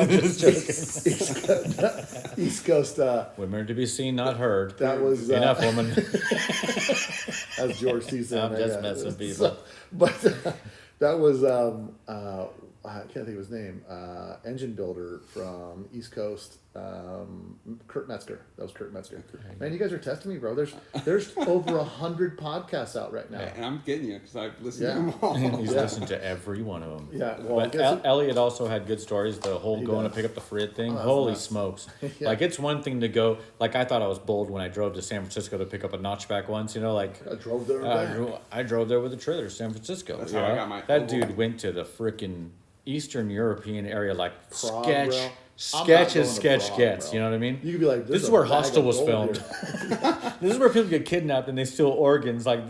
East Coast. Women to be seen, not heard. That was enough, woman. As George T said. I'm just messing people. But that was I can't think of his name. Engine builder from East Coast. Kurt Metzger. That was Kurt Metzger. Man, you guys are testing me, bro. There's over 100 podcasts out right now. And I'm getting you because I've listened to them all. He's listened to every one of them. Yeah. Well, but Elliot also had good stories. The whole going to pick up the Frid thing. Holy smokes. Yeah. Like, it's one thing to go. Like, I thought I was bold when I drove to San Francisco to pick up a notchback once. You know, like. I drove there. I drove there with a trailer to San Francisco. That's how I got my. That dude went to the freaking Eastern European area, like Prague, sketch gets. You know what I mean? You could be like, this is where Hostel was filmed. This is where people get kidnapped and they steal organs, like,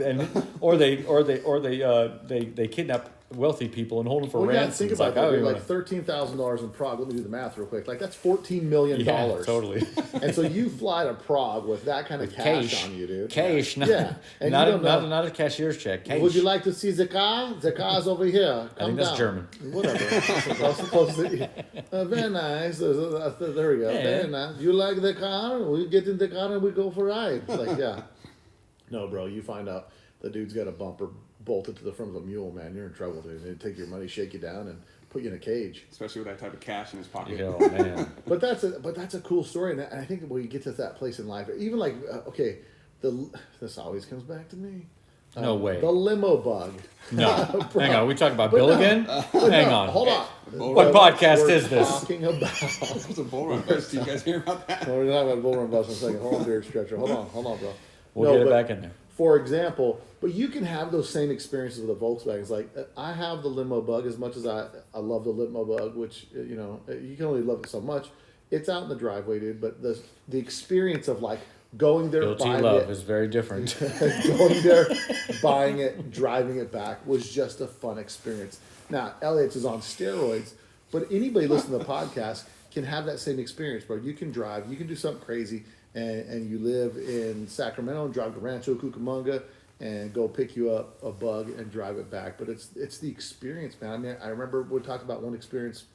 or they kidnap wealthy people and hold them for ransom. Think about that. Like $13,000 in Prague. Let me do the math real quick. Like, that's $14 million. Yeah, totally. And so you fly to Prague with that kind of cash on you, dude. Cash, and not a cashier's check. Cash. Would you like to see the car? The car's over here. I think that's German. Whatever. Very nice. There we go. Yeah. Very nice. You like the car? We get in the car and we go for a ride. Like, yeah. No, bro. You find out the dude's got a bumper bolted to the front of a mule, man, you're in trouble, dude. They'd take your money, shake you down, and put you in a cage. Especially with that type of cash in his pocket. Yo, man. But that's a cool story, and I think when you get to that place in life, even like this always comes back to me. No way. The limo bug. No. Bro. Hang on. We talking about But Bill no, again? Hang on. Hold on. What podcast We're is this? Talking about. That was a bull run bust. Do you guys hear about that? We're talking about bull run bus in a second. Hold on, beard stretcher. Hold on, bro. We'll get it back in there. For example, but you can have those same experiences with the Volkswagens. Like I have the limo bug as much as I love the limo bug, which you can only love it so much. It's out in the driveway, dude. But the experience of like going there, Guilty buying love it, is very different. going there, buying it, driving it back was just a fun experience. Now Elliot's is on steroids, but anybody listening to the podcast can have that same experience, bro. You can drive, you can do something crazy. And you live in Sacramento and drive to Rancho Cucamonga and go pick you up a bug and drive it back. But it's the experience, man. I mean, I remember we talked about one experience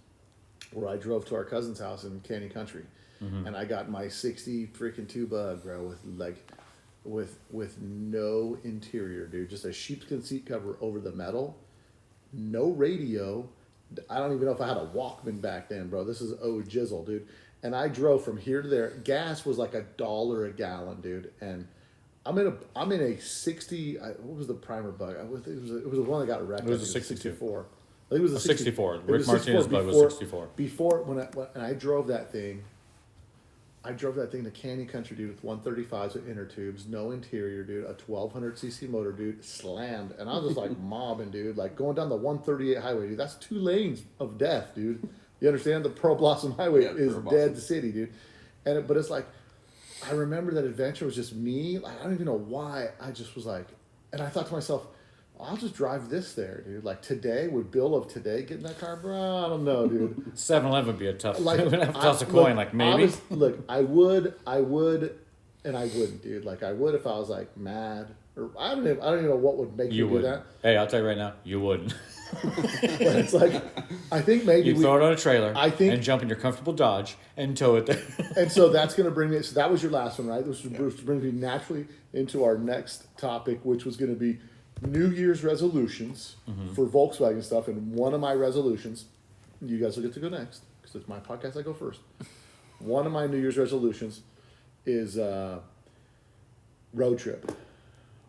where I drove to our cousin's house in Canyon Country, and I got my 60 freaking 2 bug, bro, with no interior, dude, just a sheepskin seat cover over the metal, no radio. I don't even know if I had a Walkman back then, bro. This is jizzle, dude. And I drove from here to there. Gas was like $1 a gallon, dude. And I'm in a 60. What was the primer bug? It was the one that got wrecked. It was a 64. I think it was A 64. It Rick was Martinez bug was 64. Before when I drove that thing. I drove that thing to Canyon Country, dude, with 135s with inner tubes, no interior, dude, a 1200cc motor, dude, slammed. And I was just like mobbing, dude, like going down the 138 highway, dude. That's 2 lanes of death, dude. You understand? The Pearl Blossom Highway is dead city, dude. But it's like, I remember that adventure was just me. Like, I don't even know why. I just was like, and I thought to myself, I'll just drive this there, dude. Like today, would Bill of today get in that car, bro? I don't know, dude. 7-Eleven would be a tough. Like, We'd have to toss a coin, like maybe. I would, and I wouldn't, dude. Like I would if I was like mad, or I don't even know what would make you do that. Hey, I'll tell you right now, you wouldn't. But it's like, I think maybe You'd throw it on a trailer. I think, and jump in your comfortable Dodge and tow it there. And so that's going to bring me. So that was your last one, right? Which brings me naturally into our next topic, which was going to be New Year's resolutions for Volkswagen stuff. And one of my resolutions, you guys will get to go next because it's my podcast. I go first. One of my New Year's resolutions is road trip.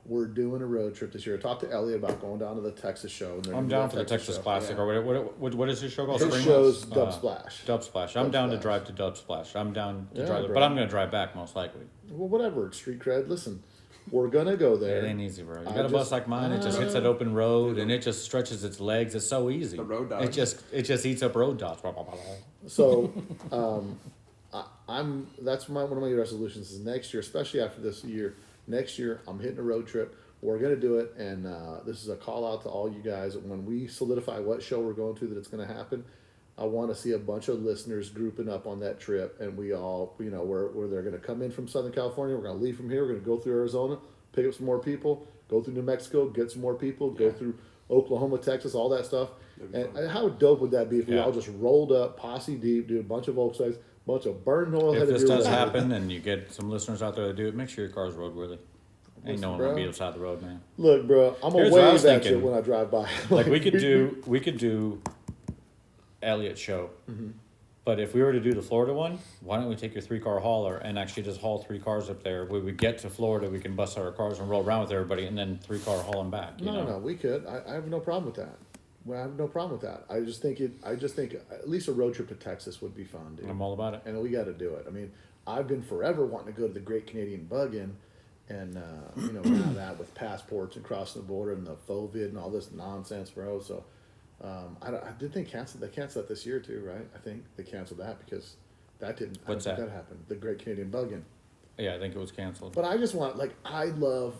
We're doing a road trip this year. I talked to Elliot about going down to the Texas show. And I'm down for the Texas Classic, or what is his show called? His show's Dub Splash. Dub Splash. I'm down to drive to Dub Splash. I'm down to drive, bro. but I'm going to drive back most likely. Well, whatever. Street cred. Listen, we're gonna go there. It ain't easy, bro. You got a bus like mine. It just hits that open road, and it just stretches its legs. It's so easy. The road dog. It just eats up road dogs. So, that's one of my resolutions is next year, especially after this year. Next year, I'm hitting a road trip. We're gonna do it, and this is a call out to all you guys. When we solidify what show we're going to, that it's gonna happen. I want to see a bunch of listeners grouping up on that trip, and we all, where they're going to come in from Southern California. We're going to leave from here. We're going to go through Arizona, pick up some more people, go through New Mexico, get some more people, go through Oklahoma, Texas, all that stuff. And how dope would that be if we all just rolled up, posse deep, do a bunch of Volkswagens, bunch of burn oil. If this does happen, and you get some listeners out there to do it, make sure your car's roadworthy. Ain't no one gonna be beside the road, man. Look, bro, I'm gonna wave at you when I drive by. Like we could do Elliot show. But if we were to do the Florida one, why don't we take your 3-car hauler and actually just haul 3 cars up there? When we get to Florida, we can bust out our cars and roll around with everybody, and then 3-car haul them back. No, we could. I have no problem with that. Well, I have no problem with that. I just think at least a road trip to Texas would be fun, dude. I'm all about it. And we got to do it. I mean, I've been forever wanting to go to the Great Canadian Bug-In, and now that with passports and crossing the border and the FOVID and all this nonsense, bro. So. Did they cancel? They canceled that this year too, right? I think they canceled that because that didn't. What's that? That happened. The Great Canadian Bug-In. Yeah, I think it was canceled. But I just want I love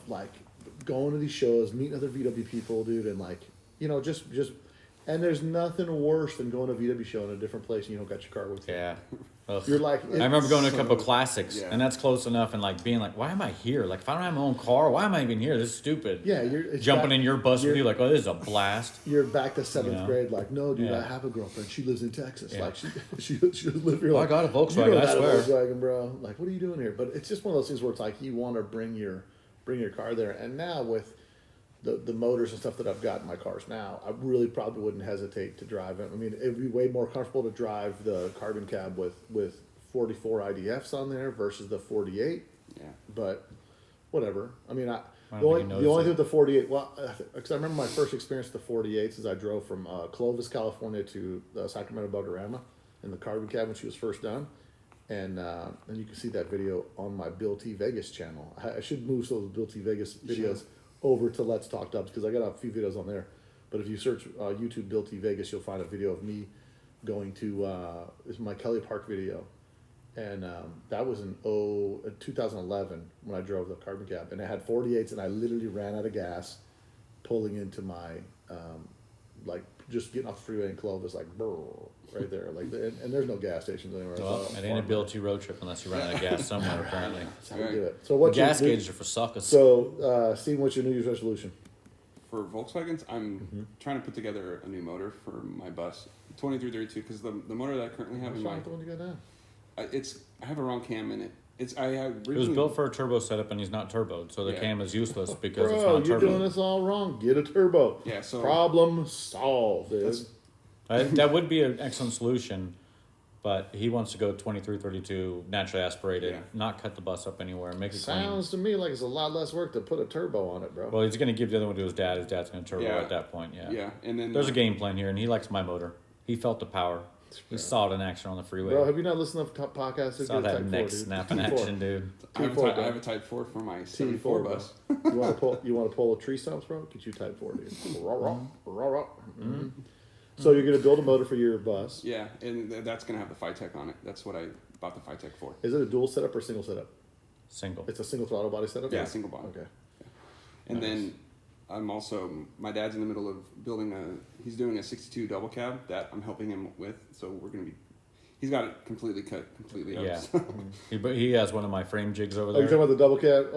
going to these shows, meeting other VW people, dude, and just and there's nothing worse than going to a VW show in a different place and you don't got your car with you. Yeah. Ugh. You're like, I remember going to a couple of classics, and that's close enough, and being like, why am I here? Like, if I don't have my own car, why am I even here? This is stupid. Yeah, jumping in your bus with you, like, oh, this is a blast. You're back to 7th grade, like, no, dude, I have a girlfriend. She lives in Texas. Like, she live here. I got a Volkswagen. I swear. A Volkswagen, bro. Like, what are you doing here? But it's just one of those things where it's like you want to bring your car there. And now with the motors and stuff that I've got in my cars now, I really probably wouldn't hesitate to drive it. I mean, it'd be way more comfortable to drive the carbon cab with 44 IDFs on there versus the 48. Yeah. But whatever. I mean, don't the think only he the noticed only it. thing with the 48. Well, because I remember my first experience with the 48s is I drove from Clovis, California to Sacramento, Bogarama, in the carbon cab when she was first done. And you can see that video on my Bill T Vegas channel. I should move some of those Bill T Vegas videos over to Let's Talk Dubs because I got a few videos on there. But if you search YouTube Bill T Vegas, you'll find a video of me going to it's my Kelly Park video, and that was in 2011 when I drove the carbon cab, and I had 48s, and I literally ran out of gas, pulling into my like just getting off the freeway in Clovis, like brr, right there, like and there's no gas stations anywhere. Well, it ain't a Bill T road trip unless you run out of gas somewhere, apparently. That's how we do it. So what's Gas your, gauges are for suckers. So Steve, what's your New Year's resolution? For Volkswagens, I'm trying to put together a new motor for my bus, 2332, because the motor that I currently have in my, The one you got now. I have a wrong cam in it. I It was built for a turbo setup, and he's not turboed, so the Yeah. cam is useless because it's Bro, not you're doing turbo. this all wrong. Get a turbo. Yeah, so Problem solved, dude. That would be an excellent solution, but he wants to go 2332 naturally aspirated, Yeah. not cut the bus up anywhere, make it Sounds to me like it's a lot less work to put a turbo on it, bro. clean. Well, he's going to give the other one to his dad. His dad's going to turbo Yeah. at that point. Yeah. yeah, and then There's a game plan here, and he likes my motor. He felt the power. He saw it in action on the freeway. Bro, have you not listened to the podcast? Saw Get a that Type 4, neck dude. snapping T4. action, dude. I have, T4, I bro. have a Type 4 for my T4, 74 bro. bus. You want to pull a tree stumps, bro? Get you Type 4, dude. Rah, rah, rah, rah. So you're gonna build a motor for your bus. Yeah, and that's gonna have the Phytech on it. That's what I bought the Phytech for. Is it a dual setup or single setup? Single. It's a single throttle body setup. Yeah, or- single body. Okay. And Nice. then my dad's in the middle of building he's doing a 62 double cab that I'm helping him with. So he's got it completely cut, completely out. Yeah. So- He has one of my frame jigs over Oh, you're there. talking about the double cab?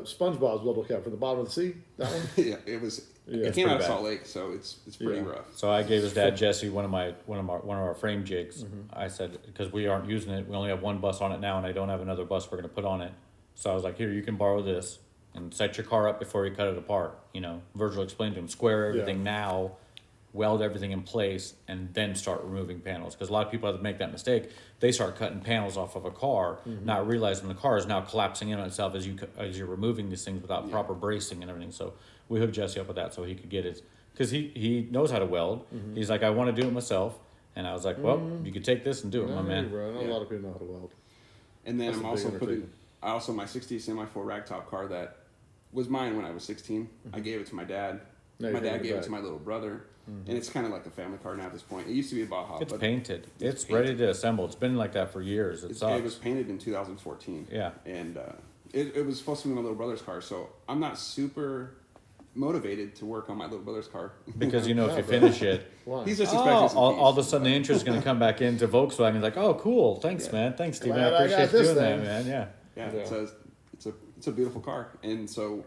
SpongeBob's double cab from the bottom of the sea. That one. yeah, it It's came out of pretty Salt Lake, so it's pretty Yeah. rough. So I gave his dad Jesse one of our frame jigs. I said because we aren't using it, we only have one bus on it now, and I don't have another bus we're gonna put on it. So I was like, here, you can borrow this and set your car up before you cut it apart. You know, Virgil explained to him, square everything now, weld everything in place, and then start removing panels. Because a lot of people have to make that mistake. They start cutting panels off of a car, not realizing the car is now collapsing in on itself as you're removing these things without proper bracing and everything. So we hooked Jesse up with that so he could get his, because he knows how to weld. He's like, I want to do it myself, and I was like, well, you could take this and do it, my man. Bro. I know Yeah. a lot of people know how to weld. And then That's I'm a big also undertaking. my 60 semi-4 ragtop car that was mine when I was 16. I gave it to my dad. Now My you're dad giving it gave it back. to my little brother, and it's kind of like a family car now at this point. It used to be a Baja, It's but painted. It's painted. ready to assemble. It's been like that for years. It it sucks. was painted in 2014. Yeah. And it was supposed to be my little brother's car, so I'm not super motivated to work on my little brother's car. Because you know if Yeah, you bro. finish it, Why? He's just expecting some all of a peace. sudden the interest is going to come back into Volkswagen. He's like, oh, cool. Thanks, Yeah. man. Thanks, Steven. Glad I I appreciate got you this doing that, thing. man. Yeah. Yeah, Yeah. it's a beautiful car, and so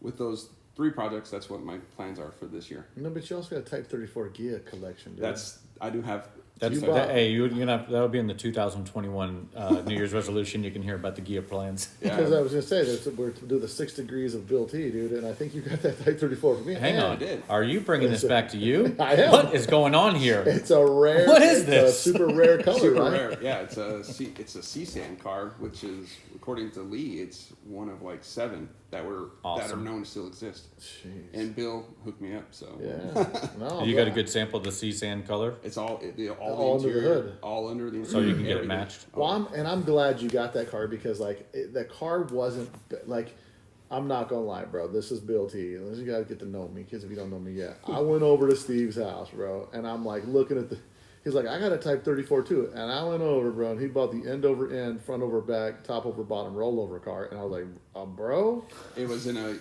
with those 3 projects, that's what my plans are for this year. No, but you also got a Type 34 Gia collection, dude. I do have. That's You two bought- sets. hey, you're gonna that'll be in the 2021 New Year's resolution. You can hear about the Gia plans. Because I Yeah, was gonna say that we're to do the 6 degrees of Bill T, dude, and I think you got that Type 34 for me. Hang And on, did. are you bringing this back to you? I am. What is going on here? It's a rare. What is it's this? A super rare color, super right? rare. Yeah, it's a C-SAN car, which is according to Lee, it's one of like 7 that are Awesome. known to still exist. Jeez. And Bill hooked me up, so Yeah. No. You got a but- good sample of the C-SAN color, it's all the All under the interior, hood. all under the so you can get it everything. matched. Well, I'm glad you got that car because that car wasn't like. I'm not gonna lie, bro. This is Bill T. You gotta get to know me, kids. If you don't know me yet, I went over to Steve's house, bro, and I'm like looking at the. He's like, I got a Type 34 too, and I went over, bro, and he bought the end over end, front over back, top over bottom rollover car, and I was like, bro, It was in a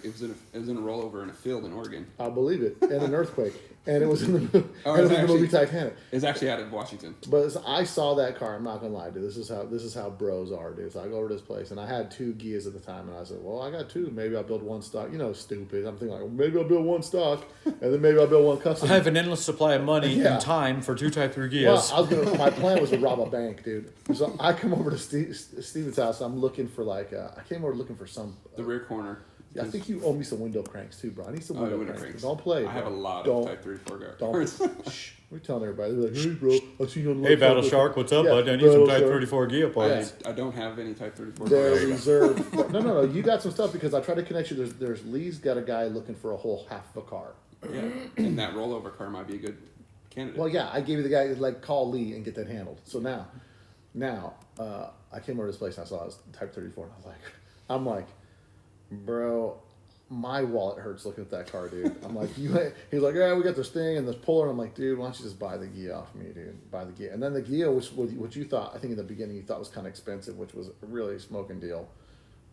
rollover in a field in Oregon. I believe it, and an earthquake, and it was in the, Oh, and it was in the actually- movie Titanic. It's actually out of Washington. But I saw that car. I'm not gonna lie, dude. This is how bros are, dude. So I go over to this place, and I had 2 Gias at the time, and I said, "Well, I got 2. Maybe I'll build 1 stock." You know, stupid. I'm thinking like, well, maybe I'll build 1 stock, and then maybe I'll build 1 custom. I have an endless supply of money Yeah. and time for 2 Type 3 Well, Gias. my plan was to rob a bank, dude. So I come over to Steven's house. I'm looking for I came over looking for some. The rear corner. Yeah, I think you owe me some window cranks too, bro. I need some window cranks. cranks. Don't play. I have a bro. lot Don't- of Type 34 Don't. cars. Shh. We're telling everybody. They're like, hey, bro, I see you on the Hey, left Battle side. Shark, what's up, Yeah, bud? I need some Battle Type Shark. 34 gear parts. I don't have any Type 34 They're cars. reserved. No. You got some stuff because I tried to connect you. There's Lee's got a guy looking for a whole half of a car. Yeah, and that rollover car might be a good candidate. Well, yeah, I gave you the guy like call Lee and get that handled. So now, I came over to this place and I saw it was Type 34 and I'm like, bro, my wallet hurts looking at that car, dude. I'm like, he's like, yeah, we got this thing and this puller. And I'm like, dude, why don't you just buy the Gia off me, dude? Buy the Gia. And then the Gia, which you thought, I think in the beginning you thought was kind of expensive, which was a really smoking deal.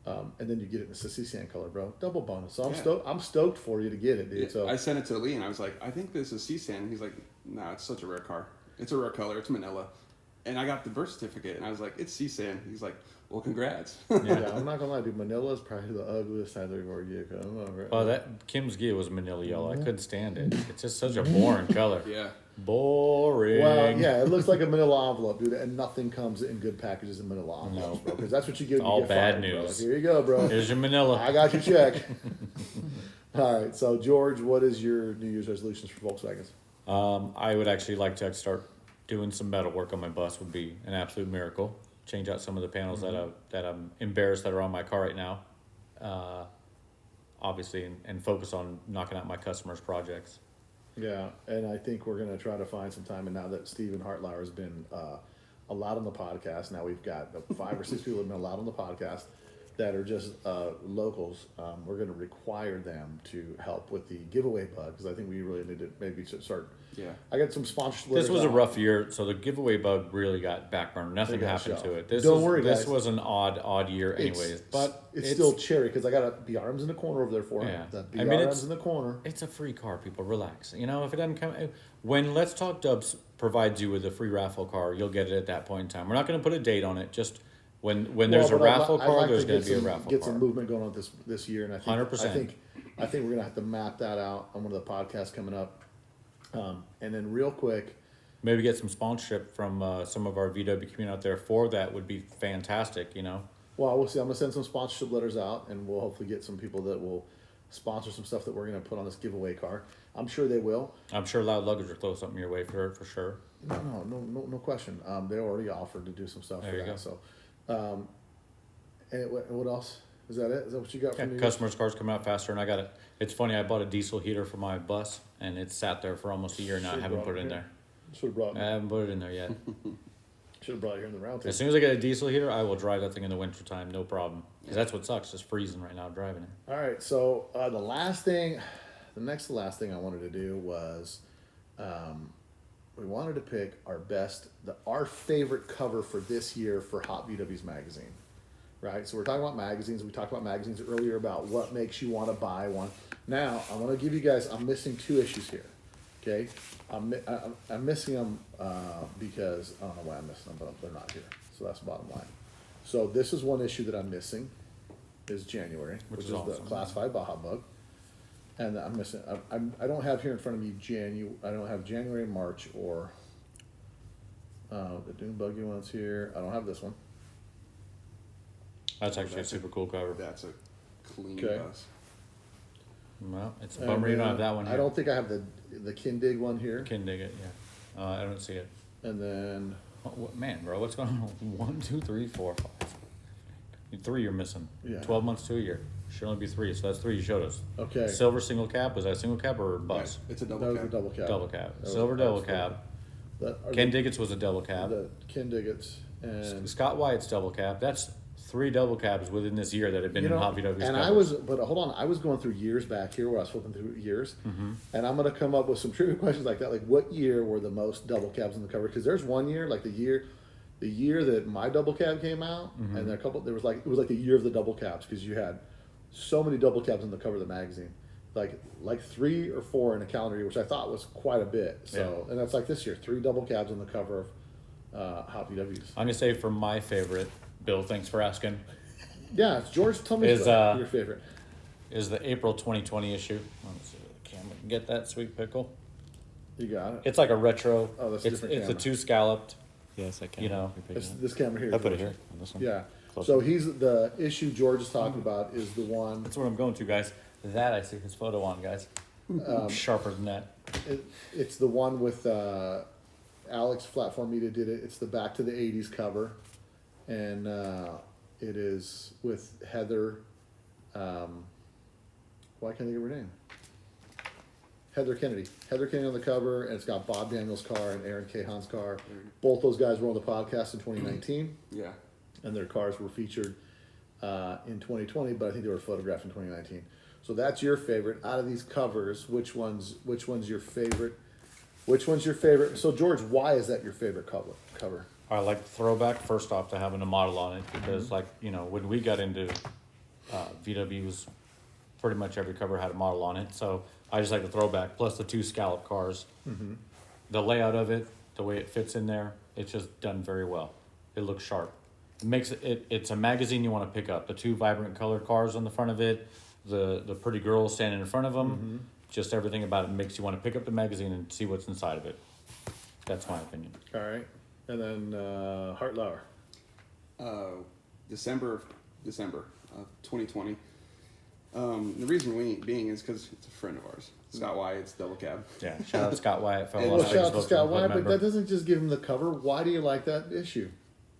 And then you get it in the CCN color, bro. Double bonus. So I'm stoked for you to get it, dude. Yeah, So I sent it to Lee and I was like, I think this is CSAN. He's like, nah, it's such a rare car. It's a rare color. It's Manila. And I got the birth certificate and I was like, it's CSAN. He's like, well, congrats. yeah, I'm not gonna lie, dude. Manila is probably the ugliest Type 34 Gia. Well, that Kim's Gia was Manila yellow. I couldn't stand it. It's just such a boring color. Yeah. Boring. Well, yeah, it looks like a Manila envelope, dude, and nothing comes in good packages in Manila envelopes, bro. Because that's what you get. When All you get bad fired, bro. news. Like, here you go, bro. Here's your Manila. I got your check. All right, so George, what is your New Year's resolutions for Volkswagens? I would actually like to start doing some metal work on my bus. Would be an absolute miracle. Change out some of the panels that I'm embarrassed that are on my car right now. Obviously, and focus on knocking out my customers' projects. Yeah, and I think we're gonna try to find some time. And now that Stephen Hartlauer has been allowed on the podcast, now we've got 5 or 6 people have been allowed on the podcast that are just locals. We're gonna require them to help with the giveaway bug because I think we really need to maybe start. Yeah. I got some sponsorship. This was a out. rough year, so the giveaway bug really got backburned. Nothing They got happened shelved. to it. This Don't worry, This guys. was an odd year, anyways. But it's still cherry because I got a BRMs in the corner over there for him. Yeah. The I mean, BRMs in the corner. It's a free car, people. Relax. You know, if it doesn't come when Let's Talk Dubs provides you with a free raffle car, you'll get it at that point in time. We're not going to put a date on it. Just when there's a Well, but raffle I'd car, like there's to going get to be a some- raffle Get car. some movement going on this year, and I think 100%. I think we're gonna have to map that out on one of the podcasts coming up. And then real quick, Maybe get some sponsorship from some of our VW community out there for that would be fantastic. You know. well, we'll see. I'm gonna send some sponsorship letters out, and we'll hopefully get some people that will sponsor some stuff that we're gonna put on this giveaway car. I'm sure they will. I'm sure Loud Luggage will throw something your way for sure. No question. They already offered to do some stuff There for you that. go. So, and what else? Is that it? Is that what you got Yeah, from me? customers' cars come out faster, and I got it. It's funny. I bought a diesel heater for my bus, and it's sat there for almost a year now. I Should've haven't brought put it it in here. there. Should have brought. I haven't put it in there yet. Should have brought you in the round As table. soon as I get a diesel heater, I will drive that thing in the wintertime, no problem. Because that's what sucks, just freezing right now driving it. All right. So the last thing I wanted to do was, we wanted to pick our favorite cover for this year for Hot VW's magazine. Right. So we're talking about magazines. We talked about magazines earlier about what makes you want to buy one. Now I want to give you guys. I'm missing 2 issues here. Okay. I'm missing them because I don't know why I'm missing them, but they're not here. So that's the bottom line. So this is one issue that I'm missing. Is January, which is the awesome. Class 5 Baja Bug. And I'm missing. I don't have here in front of me I don't have January, March, or the Dune Buggy one's here. I don't have this one. That's actually a super cool cover. That's a clean Okay. bus. Well, it's a And bummer you don't then have that one here. I don't think I have the Kindig one here. Can dig it, yeah. I don't see it. And then Man, bro, what's going on? 1, 2, 3, 4, 5. 3 you're missing. Yeah. 12 months to a year. Should only be 3, so that's 3 you showed us. okay, Silver single cab, was that single cab or bus? It's a that double was cab. the double cab. Double cab. That was- Silver that double was cab. That are Ken the, Diggett's was a double cab. the Kindiggets and Scott Wyatt's double cab. That's 3 double cabs within this year that have been in Hot VW's and covers. but hold on, I was going through years back here where I was flipping through years, Mm-hmm. and I'm gonna come up with some trivia questions like that. Like, what year were the most double cabs on the cover? Because there's one year, like the year that my double cab came out, Mm-hmm. and it was like the year of the double cabs because you had so many double cabs on the cover of the magazine, like 3 or 4 in a calendar year, which I thought was quite a bit. So, and that's like this year, 3 double cabs on the cover of Hot VWs. I'm gonna say for my favorite, Bill, thanks for asking, Yeah, it's George. Tell me Is, your favorite. is the April 2020 issue. Let's see if the camera can get that sweet pickle. You got it. It's like a retro. Oh, that's a it's different it's a camera. 2 scalloped. Yes, I can. You know, It's this camera here. I put it George. here on this one. Yeah. Close. So he's the issue George is talking about is the one. That's what I'm going to, guys. That I see his photo on, guys. Sharper than that. It's the one with Alex Platform Media did it. It's the Back to the '80s cover, and it is with Heather. Why can't I think of her name? Heather Kennedy. Heather Kennedy on the cover, and it's got Bob Daniels' car and Aaron Cahan's car. Both those guys were on the podcast in 2019. Yeah. And their cars were featured in 2020, but I think they were photographed in 2019. So that's your favorite out of these covers. Which one's your favorite? Which one's your favorite? So George, why is that your favorite cover? I like the throwback first off to having a model on it because, like, you know, when we got into VWs, pretty much every cover had a model on it. So I just like the throwback plus the 2 scallop cars. Mm-hmm. The layout of it, the way it fits in there, it's just done very well. It looks sharp. It makes it's a magazine you want to pick up. The 2 vibrant colored cars on the front of it, the pretty girls standing in front of them, Mm-hmm. just everything about it makes you want to pick up the magazine and see what's inside of it. That's my opinion. All right, and then Hart Lauer. December of 2020. The reason being is because it's a friend of ours, Scott Wyatt's Double Cab. Yeah, shout out Scott Wyatt. Well, shout out to Scott Wyatt, but that doesn't just give him the cover. Why do you like that issue?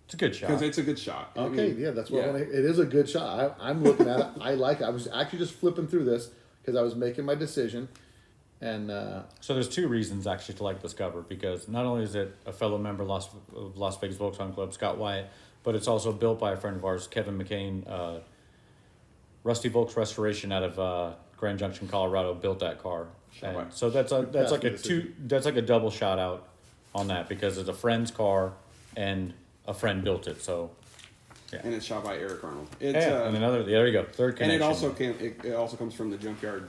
It's a good shot. Because it's a good shot. Okay, yeah, that's what I want to. It is a good shot. I'm looking at it. I like it. I was actually just flipping through this because I was making my decision, and So there's 2 reasons actually to like this cover because not only is it a fellow member of Las Vegas Volkswagen Club, Scott Wyatt, but it's also built by a friend of ours, Kevin McCain. Rusty Volks Restoration out of Grand Junction, Colorado, built that car. And so that's like a double shout out on that because it's a friend's car and a friend built it. So yeah. And it's shot by Eric Arnold. It's, And there you go, third connection. And it also comes from the junkyard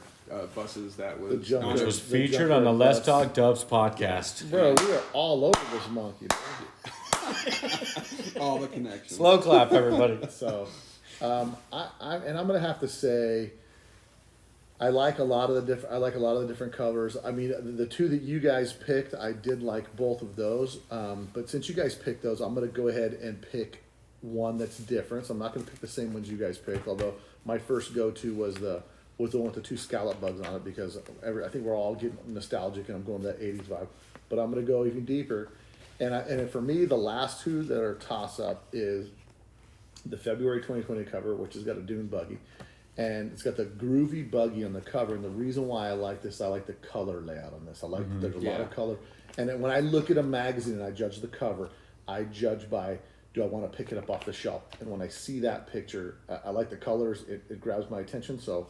buses that was which was featured on the Let's Talk Dubs podcast. bro, we are all over this monkey. all the connections. Slow clap, everybody. So, I'm gonna have to say, I like a lot of the different covers. I mean, the 2 that you guys picked, I did like both of those. But since you guys picked those, I'm gonna go ahead and pick one that's different. So I'm not gonna pick the same ones you guys picked. Although my first go-to was the one with the 2 scallop bugs on it because I think we're all getting nostalgic and I'm going to that 80s vibe. But I'm gonna go even deeper. And for me, the last 2 that are toss-up is the February 2020 cover, which has got a dune buggy. And it's got the groovy buggy on the cover. And the reason why I like this, I like the color layout on this. I like there's a lot of color. And then when I look at a magazine and I judge the cover, I judge by, do I want to pick it up off the shelf? And when I see that picture, I like the colors. It grabs my attention. So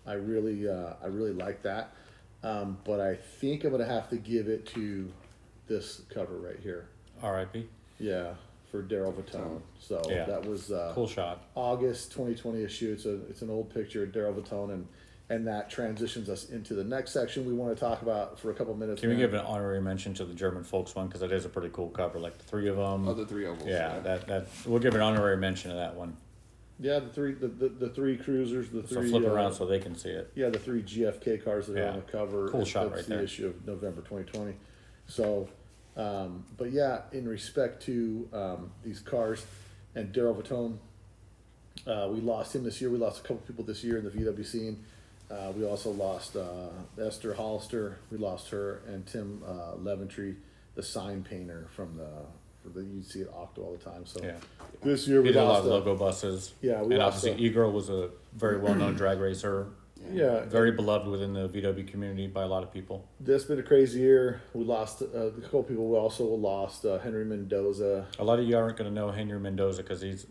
I really like that. But I think I'm going to have to give it to this cover right here. R.I.P. Yeah, for Daryl Vatone. So Yeah. that was Cool shot. August 2020 issue. It's an old picture of Daryl Vatone, and that transitions us into the next section we want to talk about for a couple minutes. Can we give an honorary mention to the German Folks one because it is a pretty cool cover, like the 3 of them. Oh, the 3 ovals. Yeah, that we'll give an honorary mention to that one. Yeah, the 3 cruisers, the 3. So flip around so they can see it. Yeah, the 3 GFK cars that are on the cover. Cool shot That's right the there. issue of November 2020. So, but yeah, in respect to these cars and Daryl Vatone, we lost him this year. We lost a couple people this year in the VW scene. We also lost Esther Hollister. We lost her, and Tim Leventree, the sign painter from you'd see at Octo all the time. So Yeah. this year we We did a lot lost of logo buses. Yeah, we and lost obviously E-Girl was a very well-known drag racer. Yeah, Very beloved within the VW community by a lot of people. this been a crazy year. We lost a couple people. We also lost Henry Mendoza. A lot of you aren't going to know Henry Mendoza because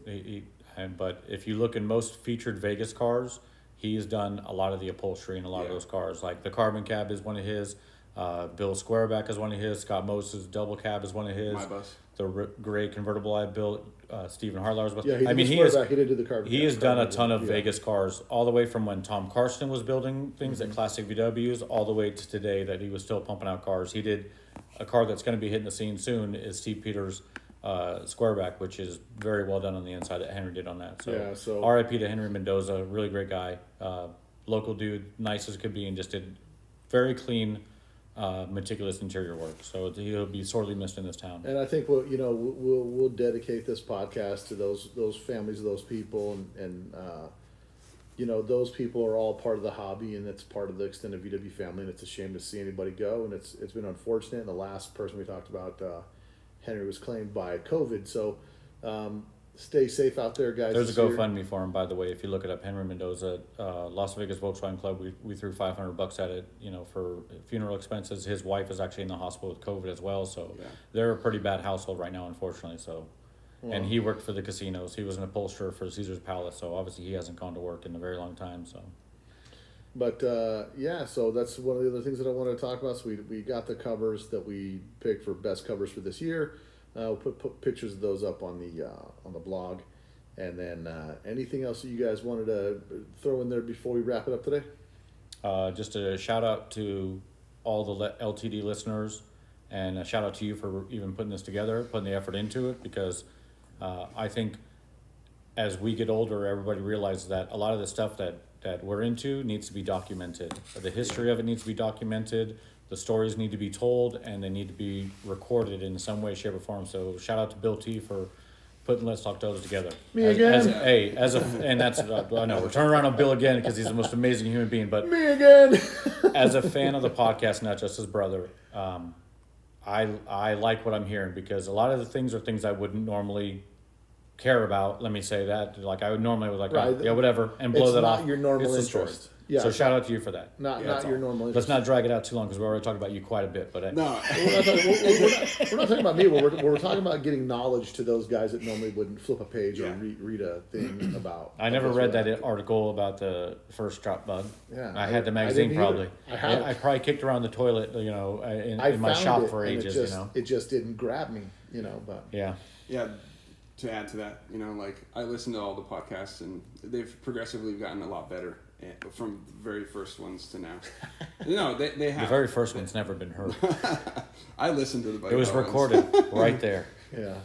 but if you look in most featured Vegas cars, he's done a lot of the upholstery in a lot of those cars. Like the carbon cab is one of his. Bill Squareback is one of his. Scott Moses' double cab is one of his. My bus. The gray convertible I built, Stephen Harlauer's bus. Yeah, he he has did do the carbon. he has done a ton of yeah. Vegas cars, all the way from when Tom Karsten was building things at Classic VWs, all the way to today that he was still pumping out cars. He did a car that's going to be hitting the scene soon is Steve Peters' Squareback, which is very well done on the inside that Henry did on that. So R.I.P. to Henry Mendoza, really great guy, local dude, nice as could be, and just did very clean meticulous interior work. So he'll be sorely missed in this town. And I think we'll dedicate this podcast to those families of those people, and those people are all part of the hobby, and it's part of the extended VW family, and it's a shame to see anybody go, and it's been unfortunate. And the last person we talked about, Henry, was claimed by COVID. So stay safe out there, guys. There's a GoFundMe for him, by the way. If you look it up, Henry Mendoza, Las Vegas Volkswagen Club. We threw $500 at it, for funeral expenses. His wife is actually in the hospital with COVID as well, so they're a pretty bad household right now, unfortunately. So, and he worked for the casinos. He was an upholsterer for Caesar's Palace, so obviously he hasn't gone to work in a very long time. So, but so that's one of the other things that I wanted to talk about. So we got the covers that we picked for best covers for this year. We'll put pictures of those up on the blog, and then anything else that you guys wanted to throw in there before we wrap it up today? Just a shout out to all the LTD listeners, and a shout out to you for even putting this together, putting the effort into it, because I think as we get older, everybody realizes that a lot of the stuff that we're into needs to be documented. The history of it needs to be documented. The stories need to be told, and they need to be recorded in some way, shape, or form. So shout out to Bill T for putting Let's Talk Toes together. Me again. And that's I know we're turning around on Bill again because he's the most amazing human being. But me again. As a fan of the podcast, not just his brother, I like what I'm hearing, because a lot of the things are things I wouldn't normally care about. Let me say that. Like I would normally whatever, and blow that off. It's not your normal it's interest. Yeah. So shout out to you for that. Not your normal interest. Let's not drag it out too long, because we already talked about you quite a bit. But No, we're not talking about me. We're talking about getting knowledge to those guys that normally wouldn't flip a page or read a thing about. I never read that article about the first drop bug. Yeah, I had the magazine probably. I probably kicked around the toilet, in my shop for ages. It just didn't grab me, But yeah. To add to that, like I listen to all the podcasts, and they've progressively gotten a lot better from the very first ones to now. No, they have. The very first one's never been heard. I listened to the. It was recorded right there. Yeah.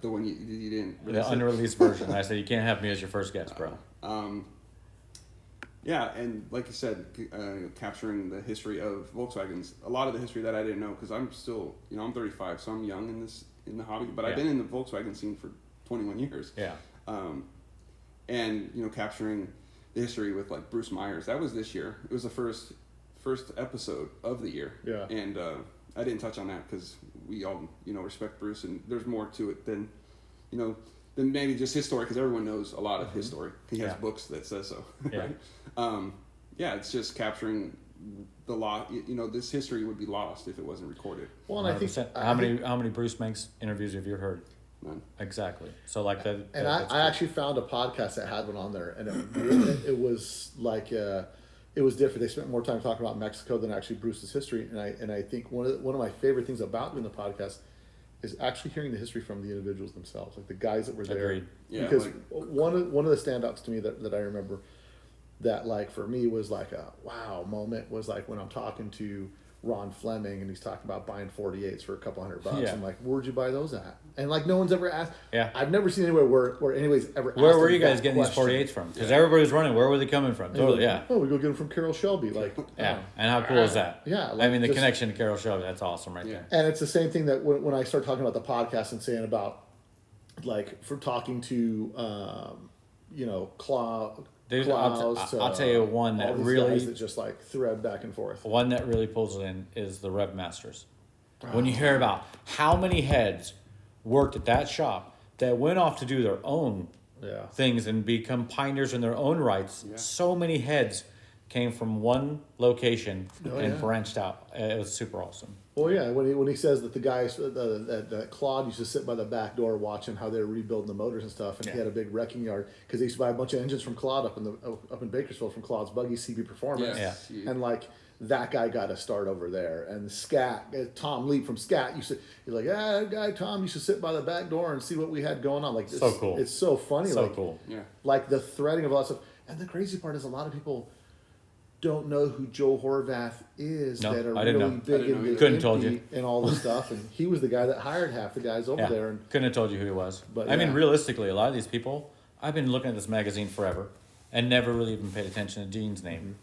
The one you didn't. The unreleased version. I said you can't have me as your first guest, bro. Yeah, and like you said, capturing the history of Volkswagens. A lot of the history that I didn't know, because I'm still, I'm 35, so I'm young in the hobby. But I've been in the Volkswagen scene for 21 years. Yeah. And capturing the history with like Bruce Myers. That was this year. It was the first episode of the year. Yeah. And I didn't touch on that because we all respect Bruce, and there's more to it than than maybe just his story, because everyone knows a lot of his story. He has books that says so. Yeah. Right? It's just capturing the this history would be lost if it wasn't recorded. Well, and 100%. How many Bruce Manx interviews have you heard? None. Exactly. So like that. And I actually found a podcast that had one on there, and it was like it was different. They spent more time talking about Mexico than actually Bruce's history, and I think one of my favorite things about doing the podcast is actually hearing the history from the individuals themselves, like the guys that were there. Agreed. Yeah, because one of the standouts to me that I remember that like for me was like a wow moment was like when I'm talking to Ron Fleming and he's talking about buying 48s for a couple $100. Yeah. I'm like, where'd you buy those at? And like no one's ever asked. Yeah. I've never seen anywhere where anybody's ever asked. Where were you guys that getting question. these 48s from? Because everybody was running. Where were they coming from? Totally, yeah. Oh, we go get them from Carol Shelby. Like, Yeah. And how cool is that? Yeah, I mean, the just- connection to Carol Shelby, that's awesome right there. And it's the same thing that when I start talking about the podcast and saying about, like, for talking to, Dude, Klaus I'll tell you one that all these really guys that just like thread back and forth. One that really pulls it in is the Rev Masters. When you hear about how many heads worked at that shop that went off to do their own things and become pioneers in their own rights, so many heads came from one location and branched out. It was super awesome. Well, yeah, when he says that the guys that Claude used to sit by the back door watching how they were rebuilding the motors and stuff, and he had a big wrecking yard because they used to buy a bunch of engines from Claude up in Bakersfield from Claude's Buggy CB Performance, and like that guy got a start over there. And Tom Leap from Scat he's like, that guy Tom used to sit by the back door and see what we had going on. Like, so cool. It's so funny. So like, cool. Yeah. Like the threading of all that stuff. And the crazy part is a lot of people don't know who Joe Horvath is that are really big into Couldn't told you. and all this stuff. And he was the guy that hired half the guys over there. And couldn't have told you who he was. But I mean, realistically, a lot of these people, I've been looking at this magazine forever and never really even paid attention to Dean's name.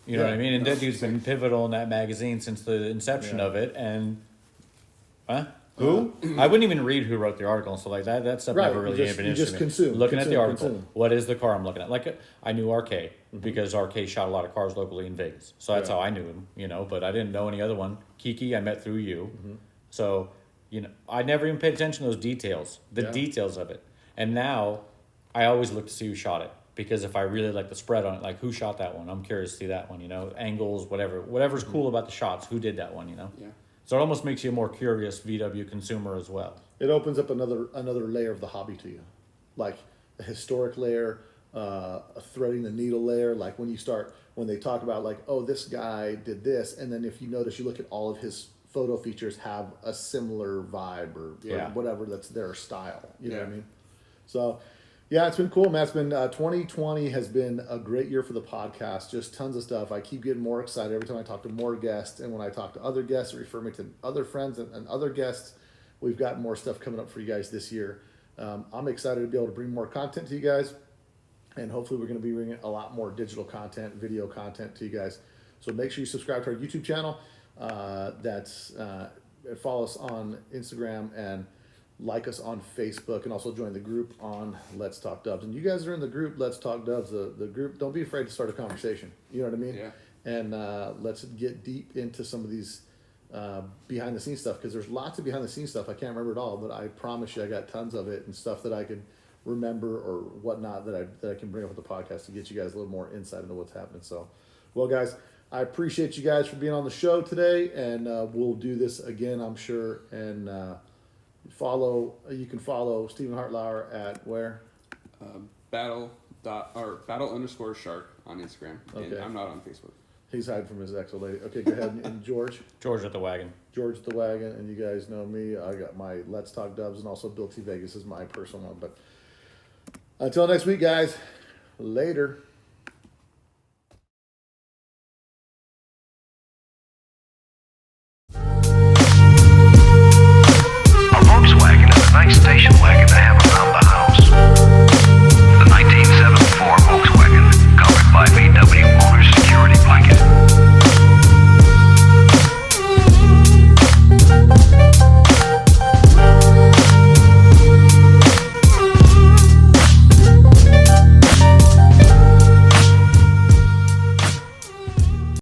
You know what I Yeah. mean? And that dude's been pivotal in that magazine since the inception Yeah. of it. And who? I wouldn't even read who wrote the article and stuff like that. That stuff Right, never you really just- even you interested just me. consume, Looking at the consume, article, consume. what is the car I'm looking at? Like I knew RK because RK shot a lot of cars locally in Vegas, so that's Yeah. how I knew him. You know, but I didn't know any other one. Kiki, I met through you, so you know I never even paid attention to those details, the Yeah. details of it. And now I always look to see who shot it. Because if I really like the spread on it, like who shot that one, I'm curious to see that one. You know, angles, whatever's cool about the shots. Who did that one? You know. Yeah. So it almost makes you a more curious VW consumer as well. It opens up another layer of the hobby to you, like a historic layer, a threading the needle layer. Like when they talk about like, oh, this guy did this, and then if you notice, you look at all of his photo features have a similar vibe or Yeah. whatever that's their style. You know what I Yeah. mean? So. Yeah, it's been cool, man. It's been 2020 has been a great year for the podcast. Just tons of stuff. I keep getting more excited every time I talk to more guests, and when I talk to other guests, refer me to other friends and other guests. We've got more stuff coming up for you guys this year. I'm excited to be able to bring more content to you guys, and hopefully we're going to be bringing a lot more digital content, video content to you guys. So make sure you subscribe to our YouTube channel. Follow us on Instagram and like us on Facebook, and also join the group on Let's Talk Dubs. And you guys are in the group Let's Talk Dubs. The group, don't be afraid to start a conversation. You know what I mean? Yeah. And let's get deep into some of these behind the scenes stuff, because there's lots of behind the scenes stuff. I can't remember it all, but I promise you I got tons of it and stuff that I could remember or whatnot that I can bring up with the podcast to get you guys a little more insight into what's happening. So, well, guys, I appreciate you guys for being on the show today, and we'll do this again, I'm sure. And you can follow Stephen Hartlauer at where? Battle _ shark on Instagram. And Okay. I'm not on Facebook. He's hiding from his ex lady. Okay, go ahead. And George at the wagon. the Wagon, and you guys know me. I got my Let's Talk Dubs, and also Bill T Vegas is my personal one. But until next week, guys, later.